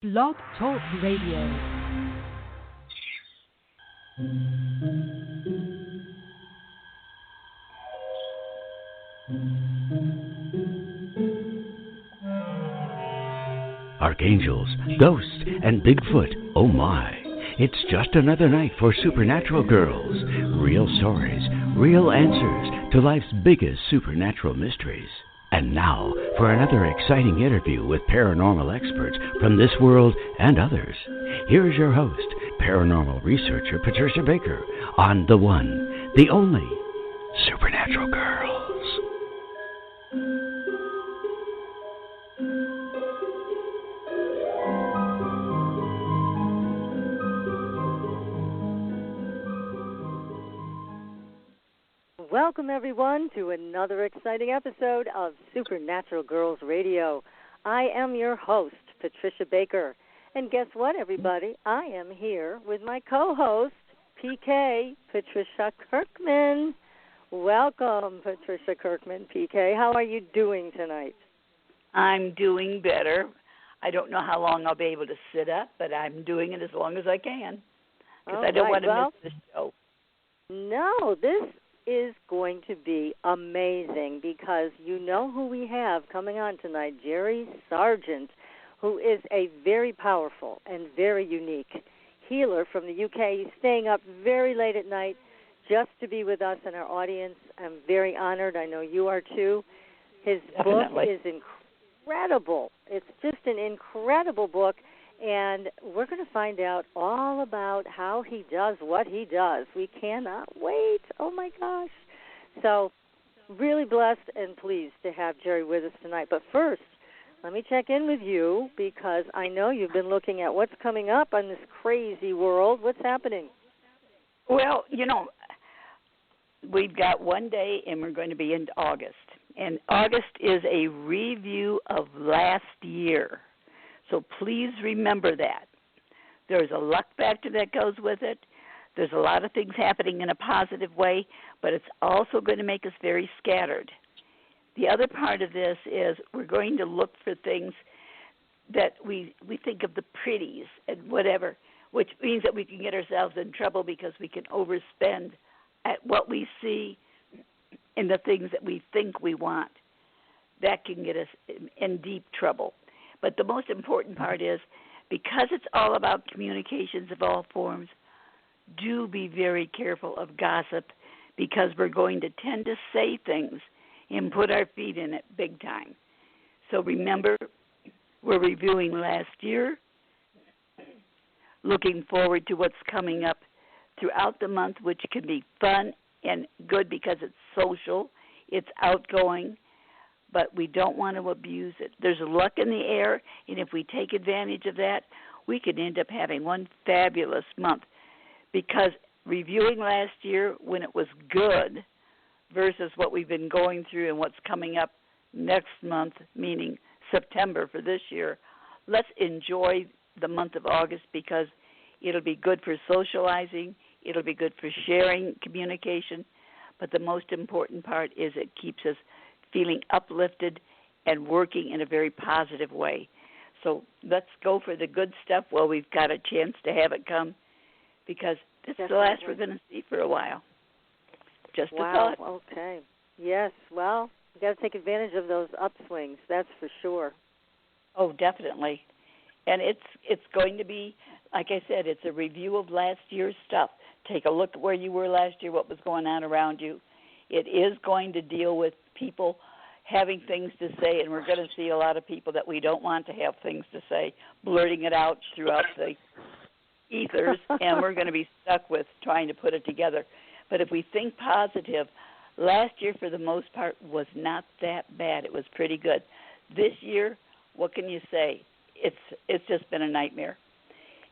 Blog Talk Radio. Archangels, ghosts, and Bigfoot, oh my. It's just another night for Supernatural Girls. Real stories, real answers to life's biggest supernatural mysteries. And now for another exciting interview with paranormal experts from this world and others. Here's your host, paranormal researcher Patricia Baker, on the one, the only Supernatural Girls. Welcome, everyone, to another exciting episode of Supernatural Girls Radio. I am your host, Patricia Baker. And guess what, everybody? I am here with my co-host, PK, Patricia Kirkman. Welcome, Patricia Kirkman, PK. How are you doing tonight? I'm doing better. I don't know how long I'll be able to sit up, but I'm doing it as long as I can because I don't want to miss the show. No, this is going to be amazing because you know who we have coming on tonight, Jerry Sargeant, who is a very powerful and very unique healer from the UK. He's staying up very late at night just to be with us and our audience. I'm very honored. I know you are too. His Definitely. book is incredible. It's just an incredible book. And we're going to find out all about how he does what he does. We cannot wait. Oh, my gosh. So really blessed and pleased to have Jerry with us tonight. But first, let me check in with you because I know you've been looking at what's coming up on this crazy world. What's happening? Well, you know, we've got one day and we're going to be into August. And August is a review of last year. So please remember that. There's a luck factor that goes with it. There's a lot of things happening in a positive way, but it's also going to make us very scattered. The other part of this is we're going to look for things that we think of the pretties and whatever, which means that we can get ourselves in trouble because we can overspend at what we see and the things that we think we want. That can get us in deep trouble. But the most important part is, because it's all about communications of all forms, do be very careful of gossip because we're going to tend to say things and put our feet in it big time. So remember, we're reviewing last year, looking forward to what's coming up throughout the month, which can be fun and good because it's social, it's outgoing, but we don't want to abuse it. There's luck in the air, and if we take advantage of that, we could end up having one fabulous month because reviewing last year when it was good versus what we've been going through and what's coming up next month, meaning September for this year, let's enjoy the month of August because it'll be good for socializing, it'll be good for sharing communication, but the most important part is it keeps us feeling uplifted and working in a very positive way. So let's go for the good stuff while we've got a chance to have it come because this is the last we're going to see for a while. Just a thought. Wow, okay. Yes, well, you got to take advantage of those upswings, that's for sure. Oh, definitely. And it's going to be, like I said, it's a review of last year's stuff. Take a look at where you were last year, what was going on around you. It is going to deal with people having things to say, and we're going to see a lot of people that we don't want to have things to say, blurting it out throughout the ethers, and we're going to be stuck with trying to put it together. But if we think positive, last year for the most part was not that bad. It was pretty good. This year, what can you say? It's just been a nightmare.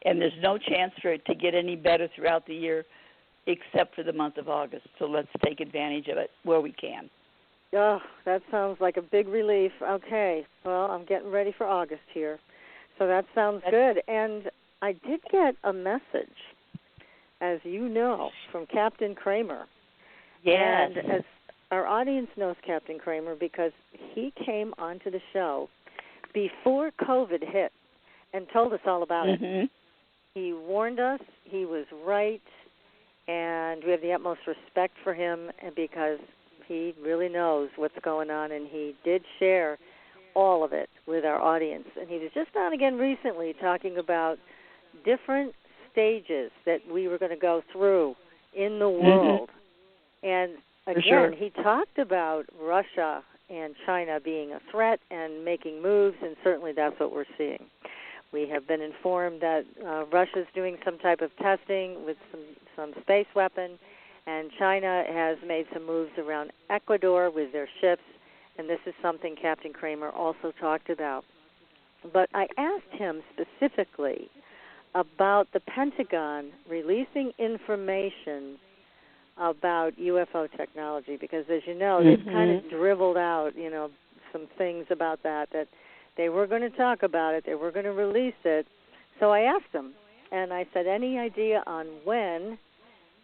And there's no chance for it to get any better throughout the year except for the month of August. So let's take advantage of it where we can. Oh, that sounds like a big relief. Okay, well, I'm getting ready for August here. So that sounds good. And I did get a message, as you know, from Captain Kramer. Yes. And as our audience knows Captain Kramer because he came onto the show before COVID hit. and told us all about it. Mhm. He warned us. He was right, and we have the utmost respect for him, and because he really knows what's going on, and he did share all of it with our audience. And he was just on again recently talking about different stages that we were going to go through in the world. And again, he talked about Russia and China being a threat and making moves, and certainly that's what we're seeing. We have been informed that Russia's doing some type of testing with some space weapon, and China has made some moves around Ecuador with their ships, and this is something Captain Kramer also talked about. But I asked him specifically about the Pentagon releasing information about UFO technology, because as you know, they've kind of dribbled out, some things about that they were going to talk about it, they were going to release it. So I asked him, and I said, any idea on when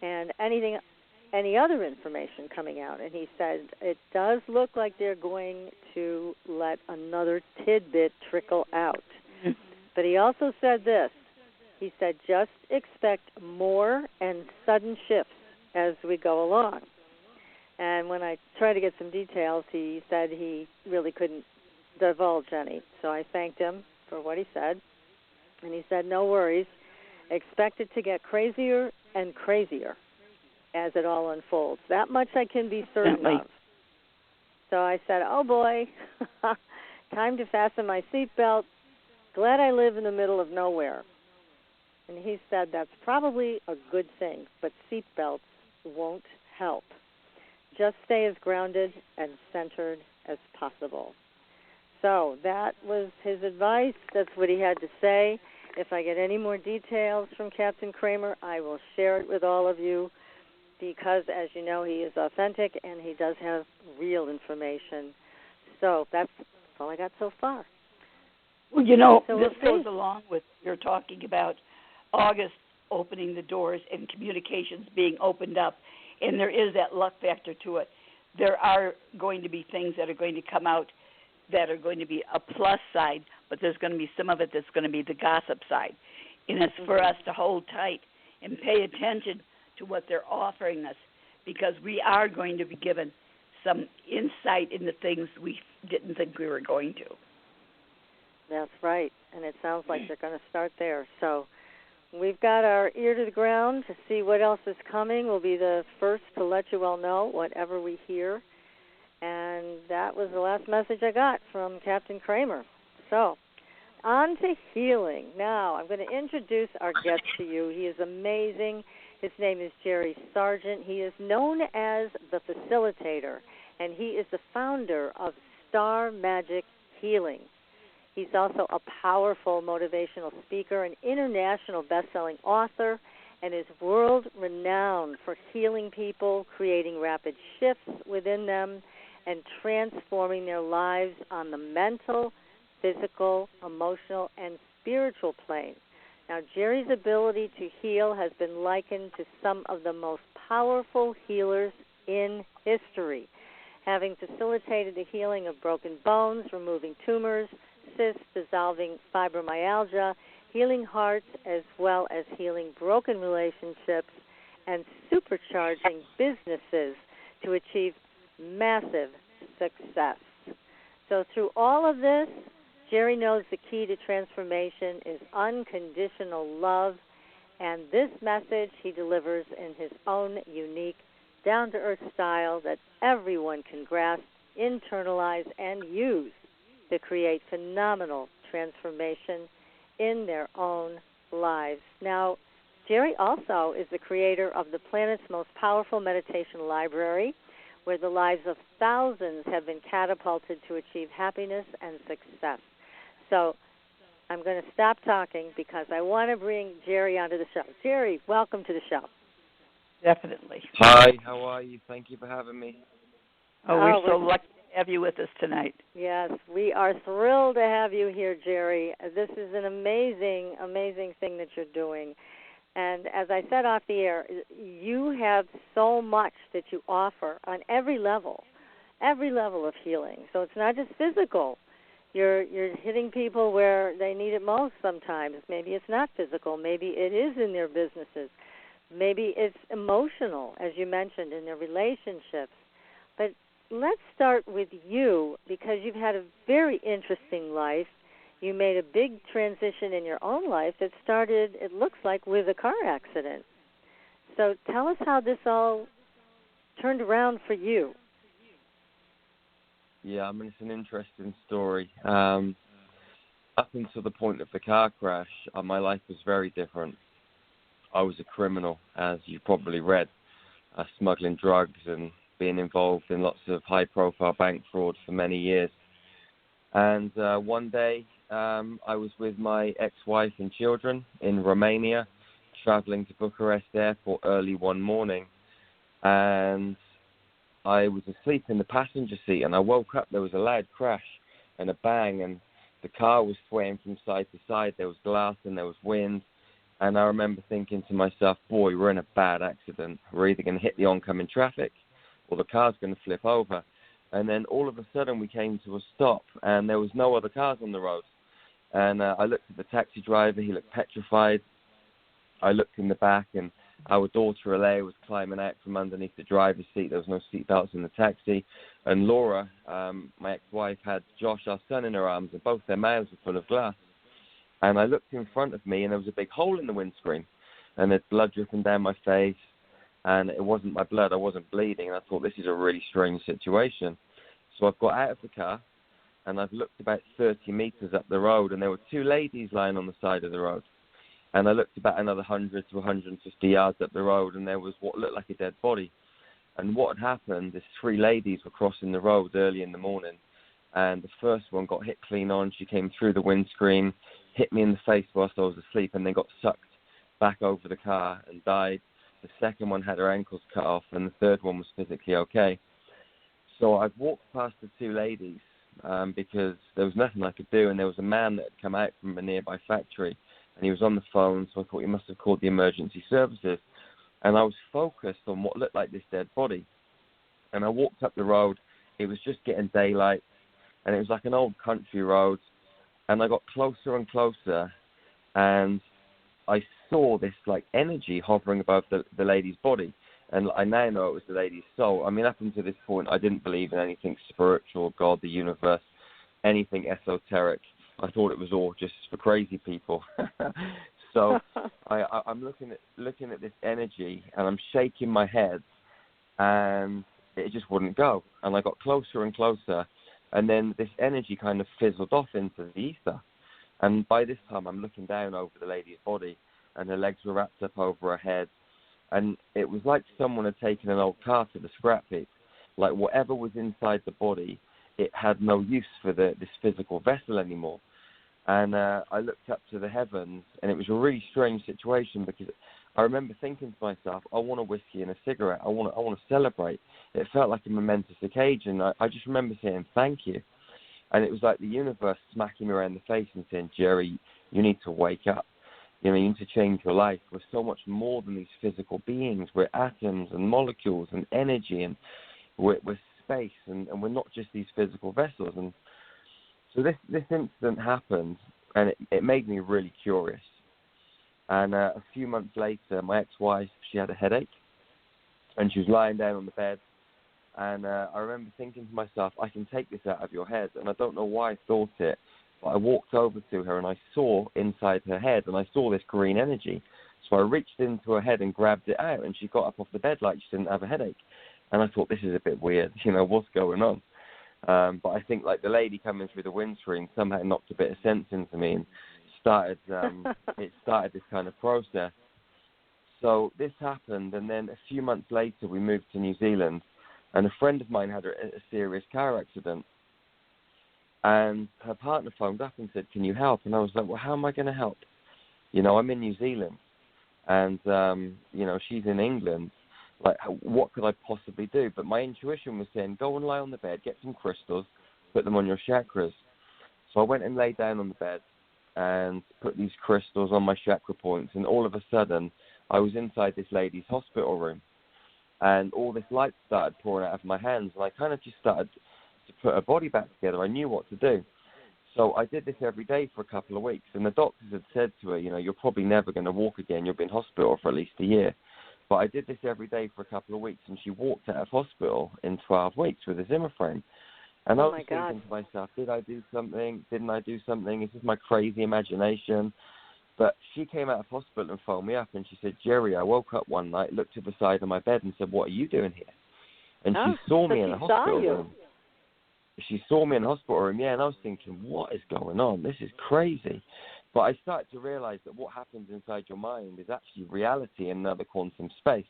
and any other information coming out? And he said, it does look like they're going to let another tidbit trickle out. But he also said this. He said, just expect more and sudden shifts as we go along. And when I tried to get some details, he said he really couldn't divulge any. So I thanked him for what he said. And he said, no worries. Expect it to get crazier and crazier as it all unfolds. That much I can be certain of. So I said, oh, boy, time to fasten my seatbelt. Glad I live in the middle of nowhere. And he said that's probably a good thing, but seatbelts won't help. Just stay as grounded and centered as possible. So that was his advice. That's what he had to say. If I get any more details from Captain Kramer, I will share it with all of you because, as you know, he is authentic and he does have real information. So that's all I got so far. Well, this goes along with you're talking about August opening the doors and communications being opened up, and there is that luck factor to it. There are going to be things that are going to come out that are going to be a plus side, but there's going to be some of it that's going to be the gossip side. And it's for us to hold tight and pay attention to what they're offering us, because we are going to be given some insight into things we didn't think we were going to. That's right, and it sounds like they're going to start there. So we've got our ear to the ground to see what else is coming. We'll be the first to let you all know whatever we hear. And that was the last message I got from Captain Kramer. So on to healing. Now I'm going to introduce our guest to you. He is amazing. His name is Jerry Sargeant. He is known as the Facilitator, and he is the founder of Star Magic Healing. He's also a powerful motivational speaker, an international best-selling author, and is world-renowned for healing people, creating rapid shifts within them, and transforming their lives on the mental, physical, emotional, and spiritual plane. Now, Jerry's ability to heal has been likened to some of the most powerful healers in history, having facilitated the healing of broken bones, removing tumors, cysts, dissolving fibromyalgia, healing hearts, as well as healing broken relationships, and supercharging businesses to achieve massive success. So through all of this, Jerry knows the key to transformation is unconditional love, and this message he delivers in his own unique, down-to-earth style that everyone can grasp, internalize, and use to create phenomenal transformation in their own lives. Now, Jerry also is the creator of the planet's most powerful meditation library, where the lives of thousands have been catapulted to achieve happiness and success. So I'm going to stop talking because I want to bring Jerry onto the show. Jerry, welcome to the show. Definitely. Hi, how are you? Thank you for having me. Oh, we're so lucky to have you with us tonight. Yes, we are thrilled to have you here, Jerry. This is an amazing, amazing thing that you're doing. And as I said off the air, you have so much that you offer on every level of healing. So it's not just physical. You're hitting people where they need it most sometimes. Maybe it's not physical. Maybe it is in their businesses. Maybe it's emotional, as you mentioned, in their relationships. But let's start with you, because you've had a very interesting life. You made a big transition in your own life that started, it looks like, with a car accident. So tell us how this all turned around for you. Yeah, I mean, it's an interesting story. Up until the point of the car crash, my life was very different. I was a criminal, as you probably read, smuggling drugs and being involved in lots of high-profile bank fraud for many years. And one day, I was with my ex-wife and children in Romania, traveling to Bucharest Airport early one morning. And I was asleep in the passenger seat, and I woke up. There was a loud crash and a bang, and the car was swaying from side to side. There was glass and there was wind. And I remember thinking to myself, boy, we're in a bad accident. We're either going to hit the oncoming traffic or the car's going to flip over. And then all of a sudden we came to a stop, and there was no other cars on the road. And I looked at the taxi driver. He looked petrified. I looked in the back, and our daughter, Alea, was climbing out from underneath the driver's seat. There was no seatbelts in the taxi. And Laura, my ex-wife, had Josh, our son, in her arms, and both their mouths were full of glass. And I looked in front of me, and there was a big hole in the windscreen, and there's blood dripping down my face. And it wasn't my blood. I wasn't bleeding. And I thought, this is a really strange situation. So I've got out of the car, and I've looked about 30 meters up the road, and there were two ladies lying on the side of the road. And I looked about another 100 to 150 yards up the road, and there was what looked like a dead body. And what had happened is three ladies were crossing the road early in the morning, and the first one got hit clean on. She came through the windscreen, hit me in the face whilst I was asleep, and then got sucked back over the car and died. The second one had her ankles cut off, and the third one was physically okay. So I've walked past the two ladies because there was nothing I could do, and there was a man that had come out from a nearby factory, and he was on the phone, so I thought he must have called the emergency services. And I was focused on what looked like this dead body. And I walked up the road. It was just getting daylight, and it was like an old country road. And I got closer and closer, and I saw this like energy hovering above the lady's body. And I now know it was the lady's soul. I mean, up until this point, I didn't believe in anything spiritual, God, the universe, anything esoteric. I thought it was all just for crazy people. So I'm looking at this energy, and I'm shaking my head, and it just wouldn't go. And I got closer and closer, and then this energy kind of fizzled off into the ether. And by this time, I'm looking down over the lady's body, and her legs were wrapped up over her head. And it was like someone had taken an old car to the scrap heap. Like whatever was inside the body, it had no use for this physical vessel anymore. And I looked up to the heavens, and it was a really strange situation because I remember thinking to myself, I want a whiskey and a cigarette. I want to celebrate. It felt like a momentous occasion. I just remember saying thank you. And it was like the universe smacking me around the face and saying, Jerry, you need to wake up. You know, you need to change your life. We're so much more than these physical beings. We're atoms and molecules and energy, and we're space, and we're not just these physical vessels. And so this incident happened, and it made me really curious. And a few months later, my ex-wife, she had a headache, and she was lying down on the bed. And I remember thinking to myself, I can take this out of your head. And I don't know why I thought it, but I walked over to her, and I saw inside her head, and I saw this green energy. So I reached into her head and grabbed it out, and she got up off the bed like she didn't have a headache. And I thought, this is a bit weird, what's going on? But I think like the lady coming through the windscreen somehow knocked a bit of sense into me and started this kind of process. So this happened, and then a few months later we moved to New Zealand, and a friend of mine had a serious car accident. And her partner phoned up and said, can you help? And I was like, well, how am I going to help? I'm in New Zealand, and, she's in England. Like, what could I possibly do? But my intuition was saying, go and lie on the bed, get some crystals, put them on your chakras. So I went and lay down on the bed and put these crystals on my chakra points, and all of a sudden, I was inside this lady's hospital room, and all this light started pouring out of my hands, and I kind of just started to put her body back together. I knew what to do. So I did this every day for a couple of weeks, and the doctors had said to her, you're probably never going to walk again. You'll be in hospital for at least a year. But I did this every day for a couple of weeks, and she walked out of hospital in 12 weeks with a Zimmer frame. And I was thinking to myself, did I do something? Didn't I do something? Is this my crazy imagination? But she came out of hospital and phoned me up, and she said, Jerry, I woke up one night, looked to the side of my bed and said, what are you doing here? And she saw me in a hospital room. She saw me in a hospital room, and I was thinking, what is going on? This is crazy. But I started to realize that what happens inside your mind is actually reality in another quantum space.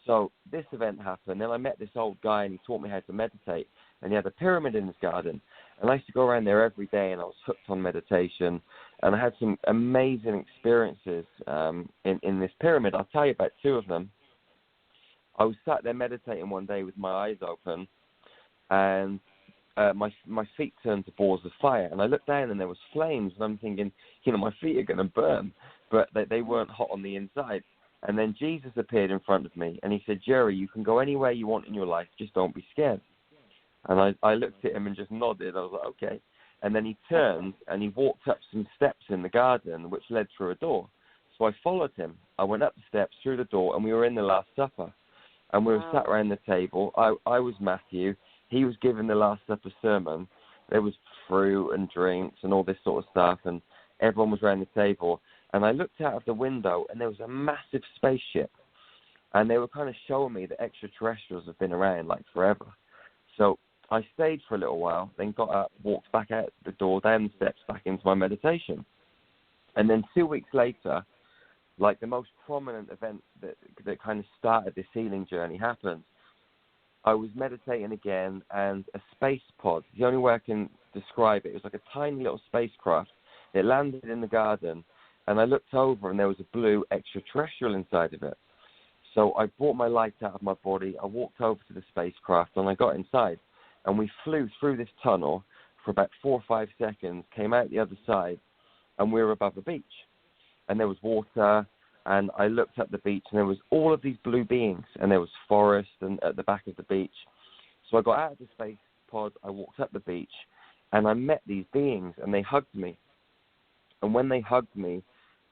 So this event happened, and I met this old guy, and he taught me how to meditate, and he had a pyramid in his garden. And I used to go around there every day, and I was hooked on meditation, and I had some amazing experiences in this pyramid. I'll tell you about two of them. I was sat there meditating one day with my eyes open, and my feet turned to balls of fire, and I looked down and there was flames, and I'm thinking, my feet are going to burn, but they weren't hot on the inside. And then Jesus appeared in front of me, and he said, Jerry, you can go anywhere you want in your life, just don't be scared. And I looked at him and just nodded. I was like, okay. And then he turned and he walked up some steps in the garden, which led through a door. So I followed him. I went up the steps, through the door, and we were in the Last Supper. And we were sat around the table. I was Matthew. He was giving the Last Supper sermon. There was fruit and drinks and all this sort of stuff, and everyone was around the table. And I looked out of the window, and there was a massive spaceship. And they were kind of showing me that extraterrestrials have been around, like, forever. So I stayed for a little while, then got up, walked back out the door, down the steps, back into my meditation. And then 2 weeks later, like the most prominent event that kind of started this healing journey happened. I was meditating again, and a space pod, the only way I can describe it was like a tiny little spacecraft. It landed in the garden, and I looked over, and there was a blue extraterrestrial inside of it. So I brought my light out of my body, I walked over to the spacecraft, and I got inside. And we flew through this tunnel for about 4 or 5 seconds, came out the other side, and we were above a beach. And there was water, and I looked at the beach, and there was all of these blue beings, and there was forest and at the back of the beach. So I got out of the space pod, I walked up the beach, and I met these beings, and they hugged me. And when they hugged me,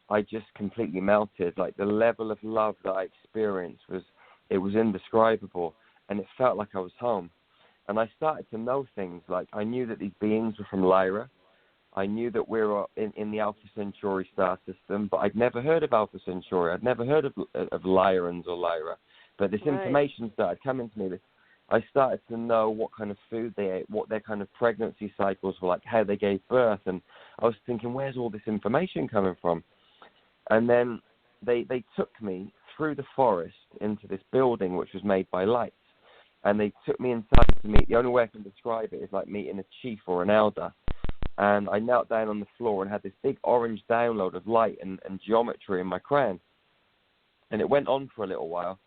I just completely melted. Like, the level of love that I experienced was indescribable, and it felt like I was home. And I started to know things, like I knew that these beings were from Lyra. I knew that we were in the Alpha Centauri star system, but I'd never heard of Alpha Centauri. I'd never heard of Lyrans or Lyra. But this information started coming to me. I started to know what kind of food they ate, what their kind of pregnancy cycles were like, how they gave birth. And I was thinking, where's all this information coming from? And then they took me through the forest into this building, which was made by light. And they took me inside to meet, the only way I can describe it is like meeting a chief or an elder. And I knelt down on the floor and had this big orange download of light and geometry in my crown. And it went on for a little while.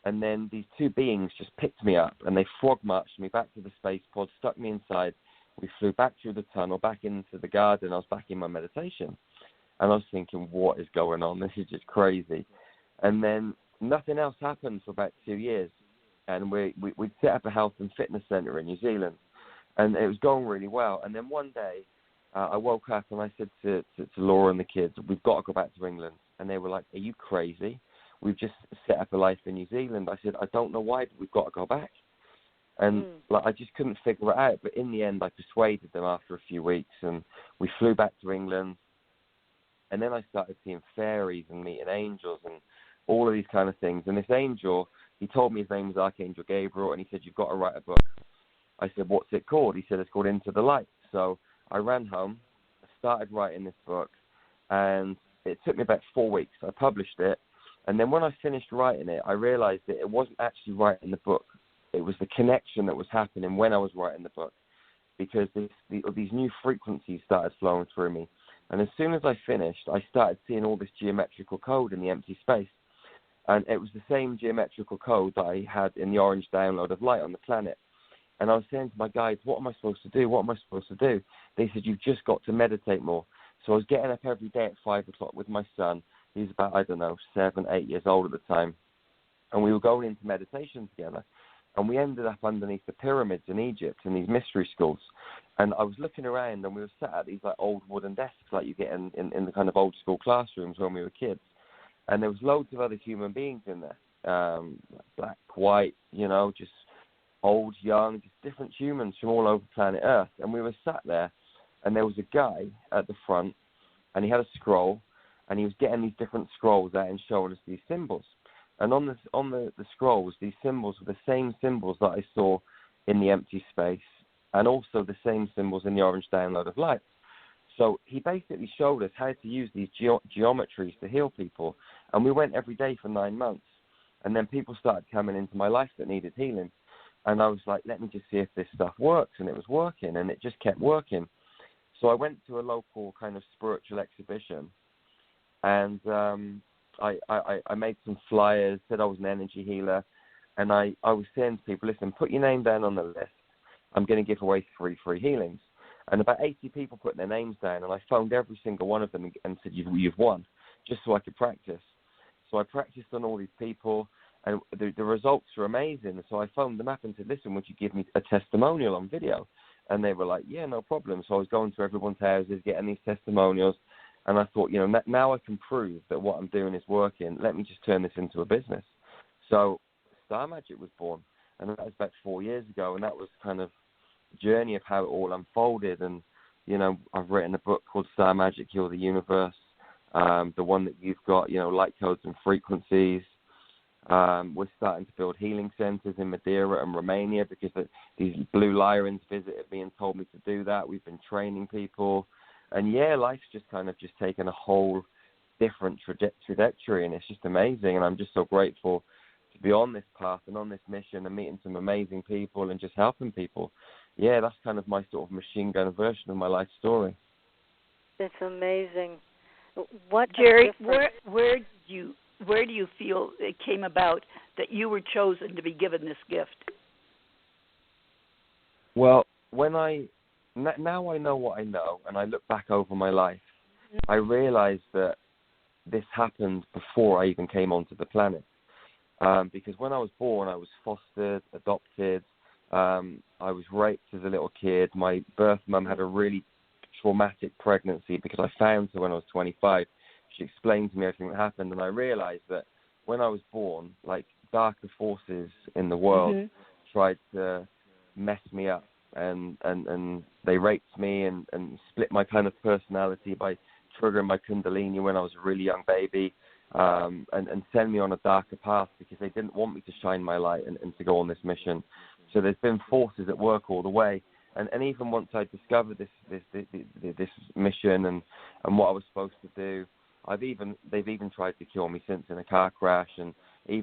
And then these two beings just picked me up, and they frog marched me back to the space pod, stuck me inside. We flew back through the tunnel, back into the garden. I was back in my meditation. And I was thinking, what is going on? This is just crazy. And then nothing else happened for about 2 years. And we'd set up a health and fitness center in New Zealand, and it was going really well. And then one day, I woke up and I said to Laura and the kids, we've got to go back to England. And they were like, are you crazy? We've just set up a life in New Zealand. I said, I don't know why, but we've got to go back. And I just couldn't figure it out. But in the end, I persuaded them after a few weeks, and we flew back to England. And then I started seeing fairies and meeting angels and all of these kind of things. And this angel, he told me his name was Archangel Gabriel, and he said, you've got to write a book. I said, what's it called? He said, it's called Into the Light. So I ran home, started writing this book, and it took me about 4 weeks. I published it, and then when I finished writing it, I realized that it wasn't actually writing the book. It was the connection that was happening when I was writing the book, because these new frequencies started flowing through me. And as soon as I finished, I started seeing all this geometrical code in the empty space. And it was the same geometrical code that I had in the orange download of light on the planet. And I was saying to my guides, what am I supposed to do? What am I supposed to do? They said, you've just got to meditate more. So I was getting up every day at 5 o'clock with my son. He was about, 7, 8 years old at the time. And we were going into meditation together. And we ended up underneath the pyramids in Egypt in these mystery schools. And I was looking around, and we were sat at these like old wooden desks like you get in the kind of old school classrooms when we were kids. And there was loads of other human beings in there, black, white, just old, young, just different humans from all over planet Earth. And we were sat there, and there was a guy at the front, and he had a scroll, and he was getting these different scrolls out and showing us these symbols. And on the scrolls, these symbols were the same symbols that I saw in the empty space, and also the same symbols in the orange download of light. So he basically showed us how to use these geometries to heal people. And we went every day for 9 months. And then people started coming into my life that needed healing. And I was like, let me just see if this stuff works. And it was working, and it just kept working. So I went to a local kind of spiritual exhibition, and I made some flyers, said I was an energy healer, and I was saying to people, listen, put your name down on the list. I'm going to give away 3 free healings. And about 80 people put their names down, and I phoned every single one of them and said, you've won, just so I could practice. So I practiced on all these people, and the results were amazing. So I phoned them up and said, listen, would you give me a testimonial on video? And they were like, yeah, no problem. So I was going to everyone's houses, getting these testimonials. And I thought, now I can prove that what I'm doing is working. Let me just turn this into a business. So Star Magic was born. And that was about 4 years ago. And that was kind of the journey of how it all unfolded. And, I've written a book called Star Magic, Heal the Universe. The one that you've got, light codes and frequencies. We're starting to build healing centers in Madeira and Romania because these blue lions visited me and told me to do that. We've been training people. And, life's just kind of taken a whole different trajectory, and it's just amazing. And I'm just so grateful to be on this path and on this mission and meeting some amazing people and just helping people. Yeah, that's kind of my sort of machine gun version of my life story. It's amazing. Jerry, where do you feel it came about that you were chosen to be given this gift? Well, now I know what I know, and I look back over my life, I realize that this happened before I even came onto the planet. Because when I was born, I was fostered, adopted. I was raped as a little kid. My birth mum had a really traumatic pregnancy because I found her when I was 25. She explained to me everything that happened, and I realized that when I was born, like, darker forces in the world tried to mess me up, and they raped me and split my kind of personality by triggering my kundalini when I was a really young baby, and send me on a darker path because they didn't want me to shine my light and to go on this mission. So there's been forces at work all the way. And even once I discovered this mission and what I was supposed to do, they've even tried to kill me since in a car crash, and I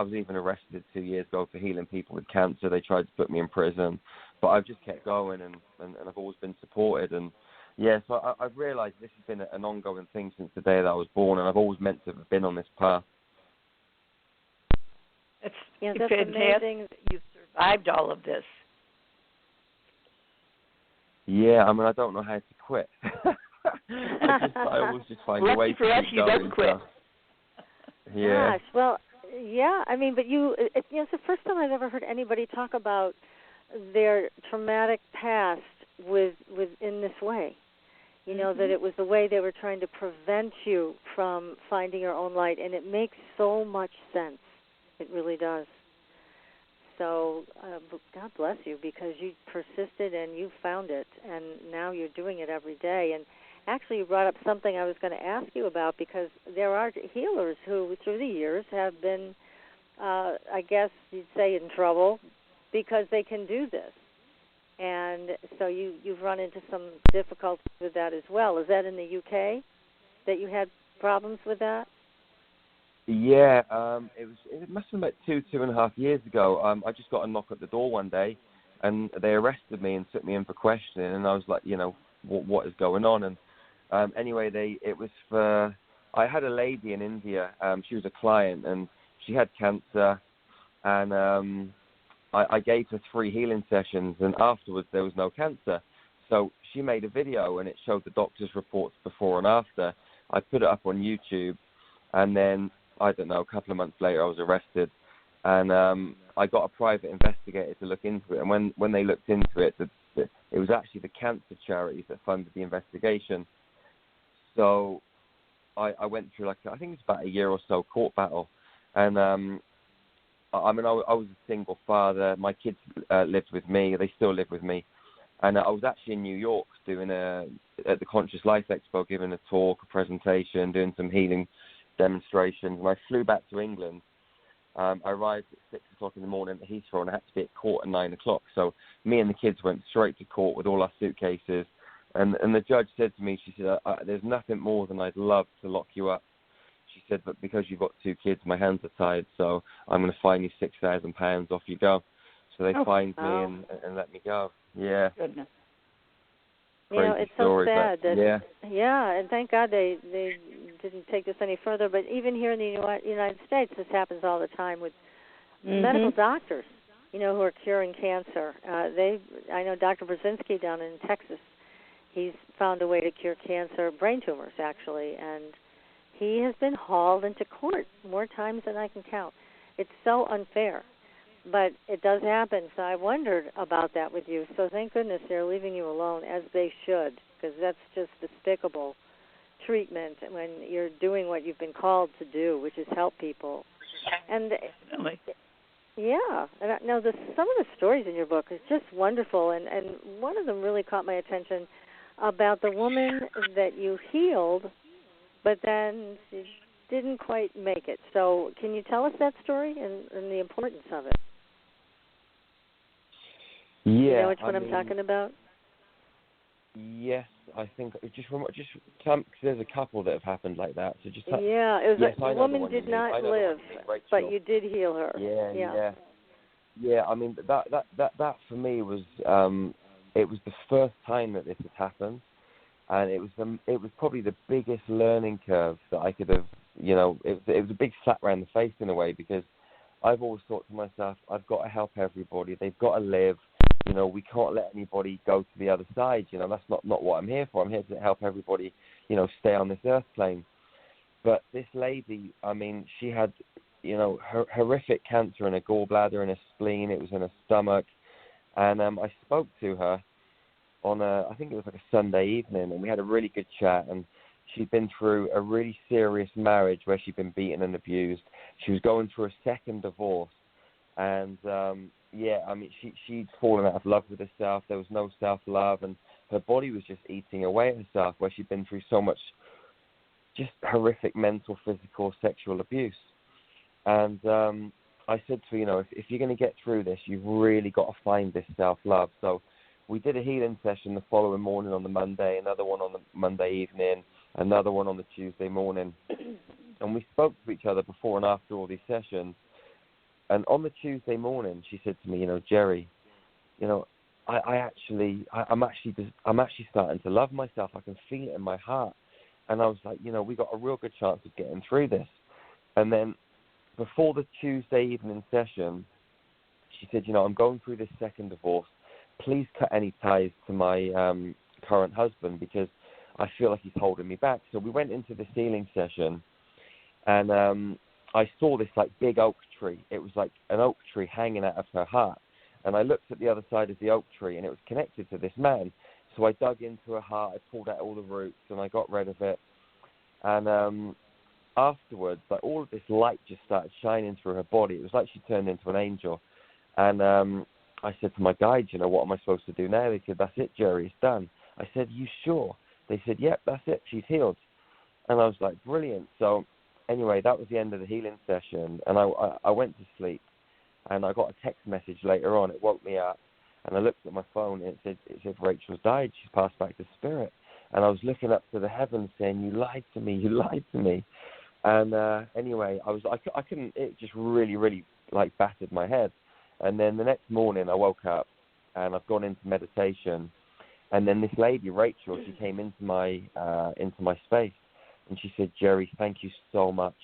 was even arrested 2 years ago for healing people with cancer. They tried to put me in prison, but I've just kept going, and I've always been supported. And so I've realised this has been an ongoing thing since the day that I was born, and I've always meant to have been on this path. It's that's fantastic. amazing. You've survived all of this. Yeah, I mean, I don't know how to quit. I always just find a way to keep going. Lucky for us, you don't quit. Yeah. Gosh, well, yeah, I mean, but it's the first time I've ever heard anybody talk about their traumatic past in this way. That it was the way they were trying to prevent you from finding your own light, and it makes so much sense. It really does. So God bless you, because you persisted and you found it, and now you're doing it every day. And actually, you brought up something I was going to ask you about, because there are healers who, through the years, have been, I guess you'd say, in trouble because they can do this. And so you've run into some difficulties with that as well. Is that in the UK that you had problems with that? Yeah, it must have been about 2.5 years ago. I just got a knock at the door one day, and they arrested me and took me in for questioning. And I was like, what is going on? And anyway, I had a lady in India. She was a client, and she had cancer, and I gave her 3 healing sessions, and afterwards there was no cancer. So she made a video, and it showed the doctor's reports before and after. I put it up on YouTube, and then, I don't know, a couple of months later I was arrested. And I got a private investigator to look into it. And when they looked into it, it was actually the cancer charities that funded the investigation. So I went through, like, I think it's about a year or so court battle. And I was a single father. My kids lived with me. They still live with me. And I was actually in New York doing at the Conscious Life Expo, giving a talk, a presentation, doing some healing demonstrations. And I flew back to England. I arrived at 6 o'clock in the morning at Heathrow, and I had to be at court at 9 o'clock. So me and the kids went straight to court with all our suitcases. And the judge said to me, she said, there's nothing more than I'd love to lock you up. She said, but because you've got 2 kids, my hands are tied, so I'm going to fine you £6,000, off you go. So they fined me and let me go. Yeah. Goodness. Crazy it's story, so sad that, yeah, and thank God they didn't take this any further. But even here in the United States, this happens all the time with medical doctors, who are curing cancer. I know Dr. Brzezinski down in Texas. He's found a way to cure cancer, brain tumors actually, and he has been hauled into court more times than I can count. It's so unfair, but it does happen. So I wondered about that with you. So thank goodness they're leaving you alone, as they should, because that's just despicable treatment when you're doing what you've been called to do, which is help people. And yeah, and now some of the stories in your book is just wonderful, and one of them really caught my attention about the woman that you healed, but then she didn't quite make it. So can you tell us that story and the importance of it? Yeah. You know which one I'm talking about? Yes, I think just because there's a couple that have happened like that. So just it was the woman did not live, but you did heal her. Yeah. I mean that for me was it was the first time that this had happened, and it was probably the biggest learning curve that I could have. It was a big slap around the face in a way, because I've always thought to myself, I've got to help everybody. They've got to live. We can't let anybody go to the other side. That's not what I'm here for. I'm here to help everybody, stay on this earth plane. But this lady, I mean, she had, horrific cancer in her gallbladder and her spleen. It was in her stomach. And I spoke to her on I think it was like a Sunday evening, and we had a really good chat. And she'd been through a really serious marriage where she'd been beaten and abused. She was going through a second divorce. And, I mean, she'd fallen out of love with herself. There was no self-love, and her body was just eating away at herself, where she'd been through so much just horrific mental, physical, sexual abuse. And I said to her, if you're going to get through this, you've really got to find this self-love. So we did a healing session the following morning on the Monday, another one on the Monday evening, another one on the Tuesday morning. And we spoke to each other before and after all these sessions. And on the Tuesday morning, she said to me, Jerry, I'm actually starting to love myself. I can feel it in my heart. And I was like, we got a real good chance of getting through this. And then before the Tuesday evening session, she said, I'm going through this second divorce. Please cut any ties to my current husband, because I feel like he's holding me back. So we went into the healing session, and I saw this like big oak tree. It was like an oak tree hanging out of her heart. And I looked at the other side of the oak tree, and it was connected to this man. So I dug into her heart, I pulled out all the roots, and I got rid of it. And afterwards, like, all of this light just started shining through her body. It was like she turned into an angel. And I said to my guide, what am I supposed to do now? They said, that's it, Jerry, it's done. I said, you sure? They said, yep, that's it, she's healed. And I was like, brilliant. So anyway, that was the end of the healing session, and I went to sleep, and I got a text message later on. It woke me up, and I looked at my phone, and it said Rachel's died. She's passed back to spirit. And I was looking up to the heavens saying, you lied to me, you lied to me. And anyway, I couldn't, it just really, really like battered my head. And then the next morning I woke up, and I've gone into meditation, and then this lady, Rachel, she came into my space. And she said, Jerry, thank you so much.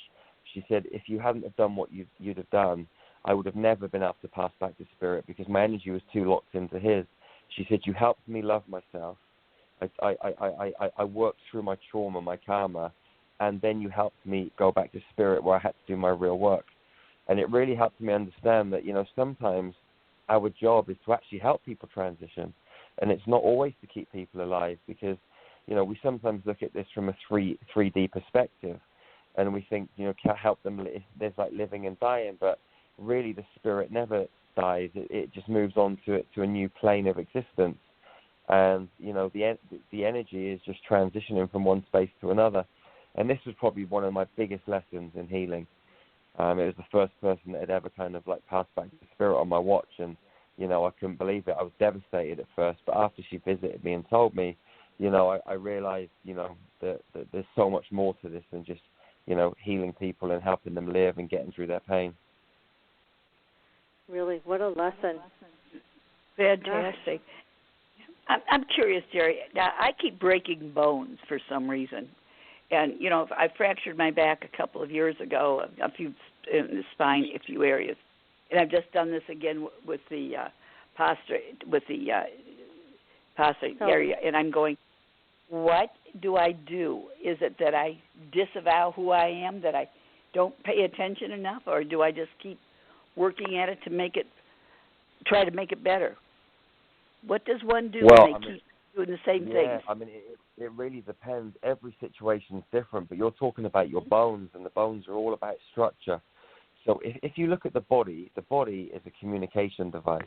She said, if you hadn't have done what you'd have done, I would have never been able to pass back to spirit, because my energy was too locked into his. She said, you helped me love myself. I worked through my trauma, my karma, and then you helped me go back to spirit where I had to do my real work. And it really helped me understand that, sometimes our job is to actually help people transition. And it's not always to keep people alive, because, we sometimes look at this from a 3D perspective, and we think, can't help them. There's like living and dying, but really the spirit never dies. It just moves on to a new plane of existence. And, the energy is just transitioning from one space to another. And this was probably one of my biggest lessons in healing. It was the first person that had ever kind of like passed back the spirit on my watch, and I couldn't believe it. I was devastated at first, but after she visited me and told me, I realized, that there's so much more to this than just, healing people and helping them live and getting through their pain. Really, what a lesson! Fantastic. I'm curious, Jerry. Now, I keep breaking bones for some reason. And, I fractured my back a couple of years ago, a few in the spine, a few areas. And I've just done this again with the prostate area. And I'm going, what do I do? Is it that I disavow who I am, that I don't pay attention enough, or do I just keep working at it to try to make it better? What does one do when they keep doing the same things? I mean, it really depends. Every situation is different, but you're talking about your bones, and the bones are all about structure. So if you look at the body is a communication device.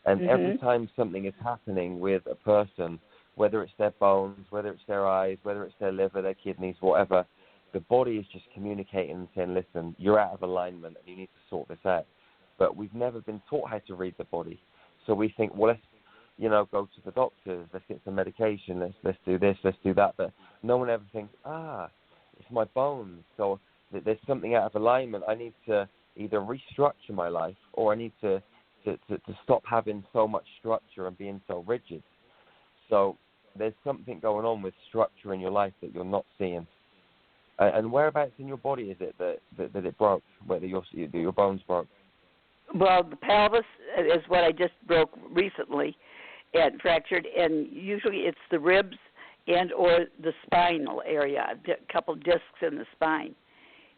And every time something is happening with a person, whether it's their bones, whether it's their eyes, whether it's their liver, their kidneys, whatever, the body is just communicating and saying, listen, you're out of alignment and you need to sort this out. But we've never been taught how to read the body. So we think, well, let's, go to the doctors, let's get some medication, let's do this, let's do that. But no one ever thinks, it's my bones. So there's something out of alignment. I need to either restructure my life, or I need to stop having so much structure and being so rigid. So there's something going on with structure in your life that you're not seeing. And whereabouts in your body is it that it broke, whether your bones broke? Well, the pelvis is what I just broke recently and fractured, and usually it's the ribs and or the spinal area, a couple discs in the spine.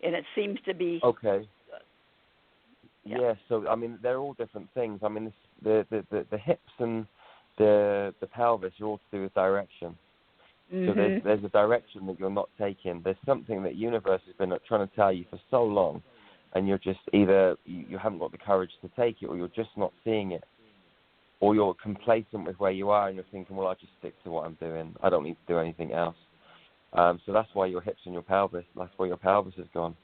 And it seems to be... Okay. Yeah, so, I mean, they're all different things. I mean, the hips and the pelvis are all to do with direction. So there's a direction that you're not taking. There's something that universe has been trying to tell you for so long, and you're just either you haven't got the courage to take it, or you're just not seeing it, or you're complacent with where you are, and you're thinking, well, I'll just stick to what I'm doing. I don't need to do anything else. So that's why your hips and your pelvis, that's where your pelvis has gone.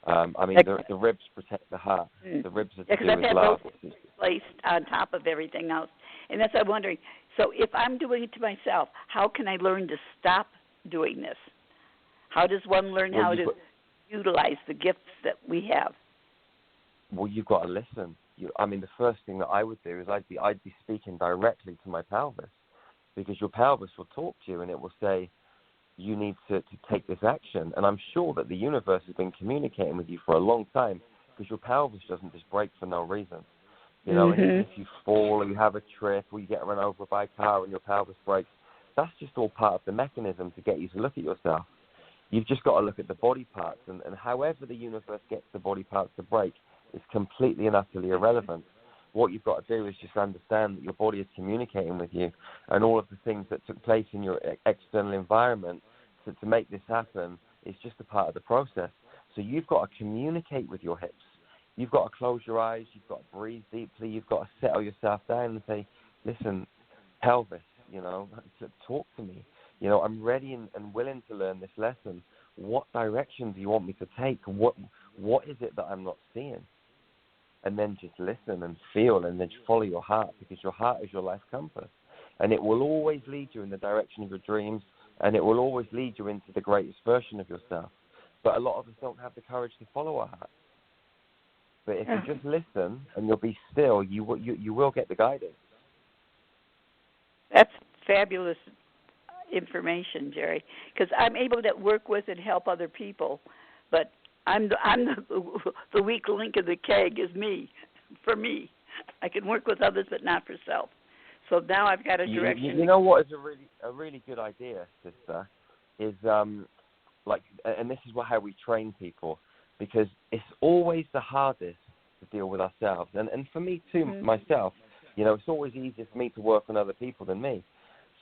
I mean, the ribs protect the heart. The ribs are to do with love. Those placed on top of everything else. And that's what I'm wondering. So if I'm doing it to myself, how can I learn to stop doing this? How does one learn how to utilize the gifts that we have? Well, you've got to listen. I mean, the first thing that I would do is I'd be speaking directly to my pelvis, because your pelvis will talk to you and it will say, you need to take this action. And I'm sure that the universe has been communicating with you for a long time, because your pelvis doesn't just break for no reason. And if you fall or you have a trip or you get run over by a car and your pelvis breaks, that's just all part of the mechanism to get you to look at yourself. You've just got to look at the body parts, and however the universe gets the body parts to break is completely and utterly irrelevant. What you've got to do is just understand that your body is communicating with you, and all of the things that took place in your external environment to make this happen is just a part of the process. So you've got to communicate with your hips. You've got to close your eyes. You've got to breathe deeply. You've got to settle yourself down and say, listen, pelvis, talk to me. I'm ready and willing to learn this lesson. What direction do you want me to take? What is it that I'm not seeing? And then just listen and feel, and then follow your heart, because your heart is your life compass. And it will always lead you in the direction of your dreams, and it will always lead you into the greatest version of yourself. But a lot of us don't have the courage to follow our heart. But if you just listen and you'll be still, you will get the guidance. That's fabulous information, Jerry, because I'm able to work with and help other people, but I'm the weak link in the keg is me. For me, I can work with others, but not for self. So now I've got a direction. You know what is a really good idea, sister, is and this is how we train people. because it's always the hardest to deal with ourselves. And for me too, myself, it's always easier for me to work on other people than me.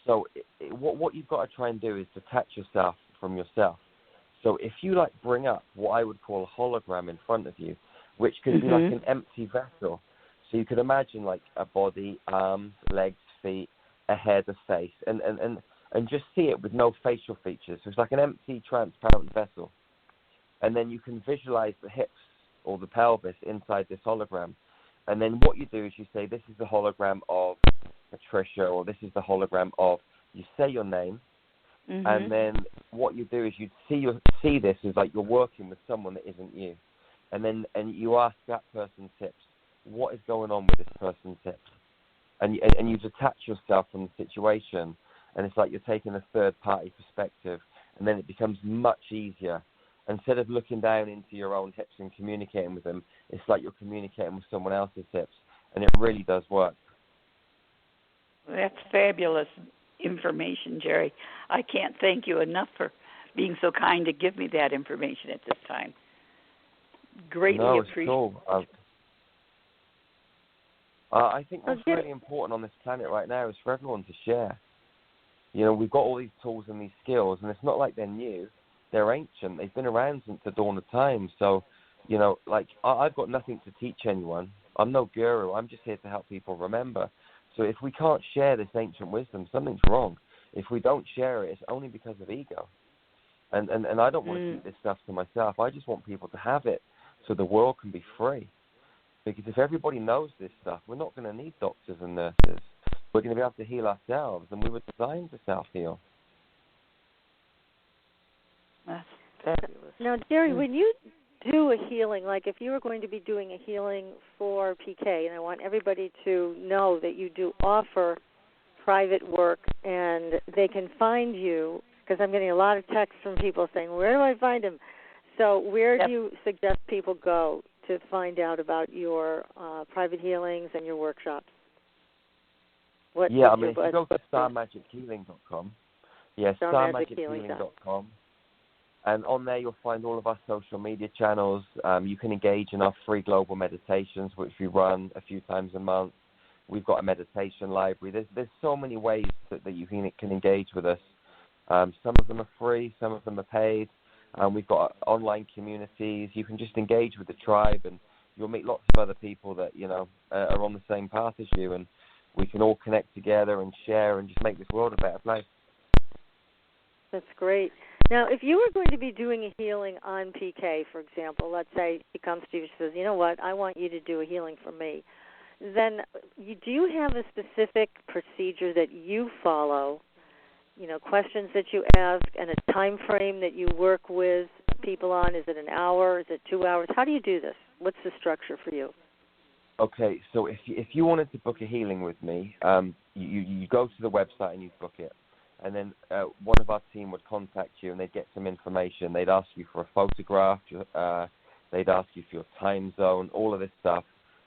So what you've got to try and do is detach yourself from yourself. So if you bring up what I would call a hologram in front of you, which could be like an empty vessel. So you could imagine like a body, arms, legs, feet, a head, a face, and just see it with no facial features. So it's like an empty, transparent vessel. And then you can visualize the hips or the pelvis inside this hologram. And then what you do is you say, this is the hologram of Patricia, or this is the hologram of, you say your name, and then what you do is you see this as like you're working with someone that isn't you. And you ask that person's hips, what is going on with this person's hips? And you detach yourself from the situation, and it's like you're taking a third-party perspective, and then it becomes much easier. Instead of looking down into your own hips and communicating with them, it's like you're communicating with someone else's hips, and it really does work. That's fabulous information, Jerry. I can't thank you enough for being so kind to give me that information at this time. Greatly appreciate cool. I think what's really important on this planet right now is for everyone to share. We've got all these tools and these skills, and it's not like they're new. They're ancient. They've been around since the dawn of time. So, I've got nothing to teach anyone. I'm no guru. I'm just here to help people remember. So if we can't share this ancient wisdom, something's wrong. If we don't share it, it's only because of ego. And I don't want to keep this stuff to myself. I just want people to have it so the world can be free. Because if everybody knows this stuff, we're not going to need doctors and nurses. We're going to be able to heal ourselves, and we were designed to self-heal. That's fabulous. Now, Jerry, when you do a healing, like if you were going to be doing a healing for PK, and I want everybody to know that you do offer private work, and they can find you, because I'm getting a lot of texts from people saying, where do I find him? So where do you suggest people go to find out about your private healings and your workshops? If you go to starmagichealing.com, starmagichealing.com, and on there you'll find all of our social media channels. You can engage in our free global meditations, which we run a few times a month. We've got a meditation library. There's so many ways that you can engage with us. Some of them are free, some of them are paid. We've got online communities. You can just engage with the tribe, and you'll meet lots of other people that, are on the same path as you, and we can all connect together and share and just make this world a better place. That's great. Now, if you were going to be doing a healing on PK, for example, let's say she comes to you and says, you know what, I want you to do a healing for me, then do you have a specific procedure that you follow, questions that you ask, and a time frame that you work with people on? Is it an hour? Is it 2 hours? How do you do this? What's the structure for you? Okay, so if you wanted to book a healing with me, you go to the website and you book it. And then one of our team would contact you, and they'd get some information. They'd ask you for a photograph. They'd ask you for your time zone, all of this stuff.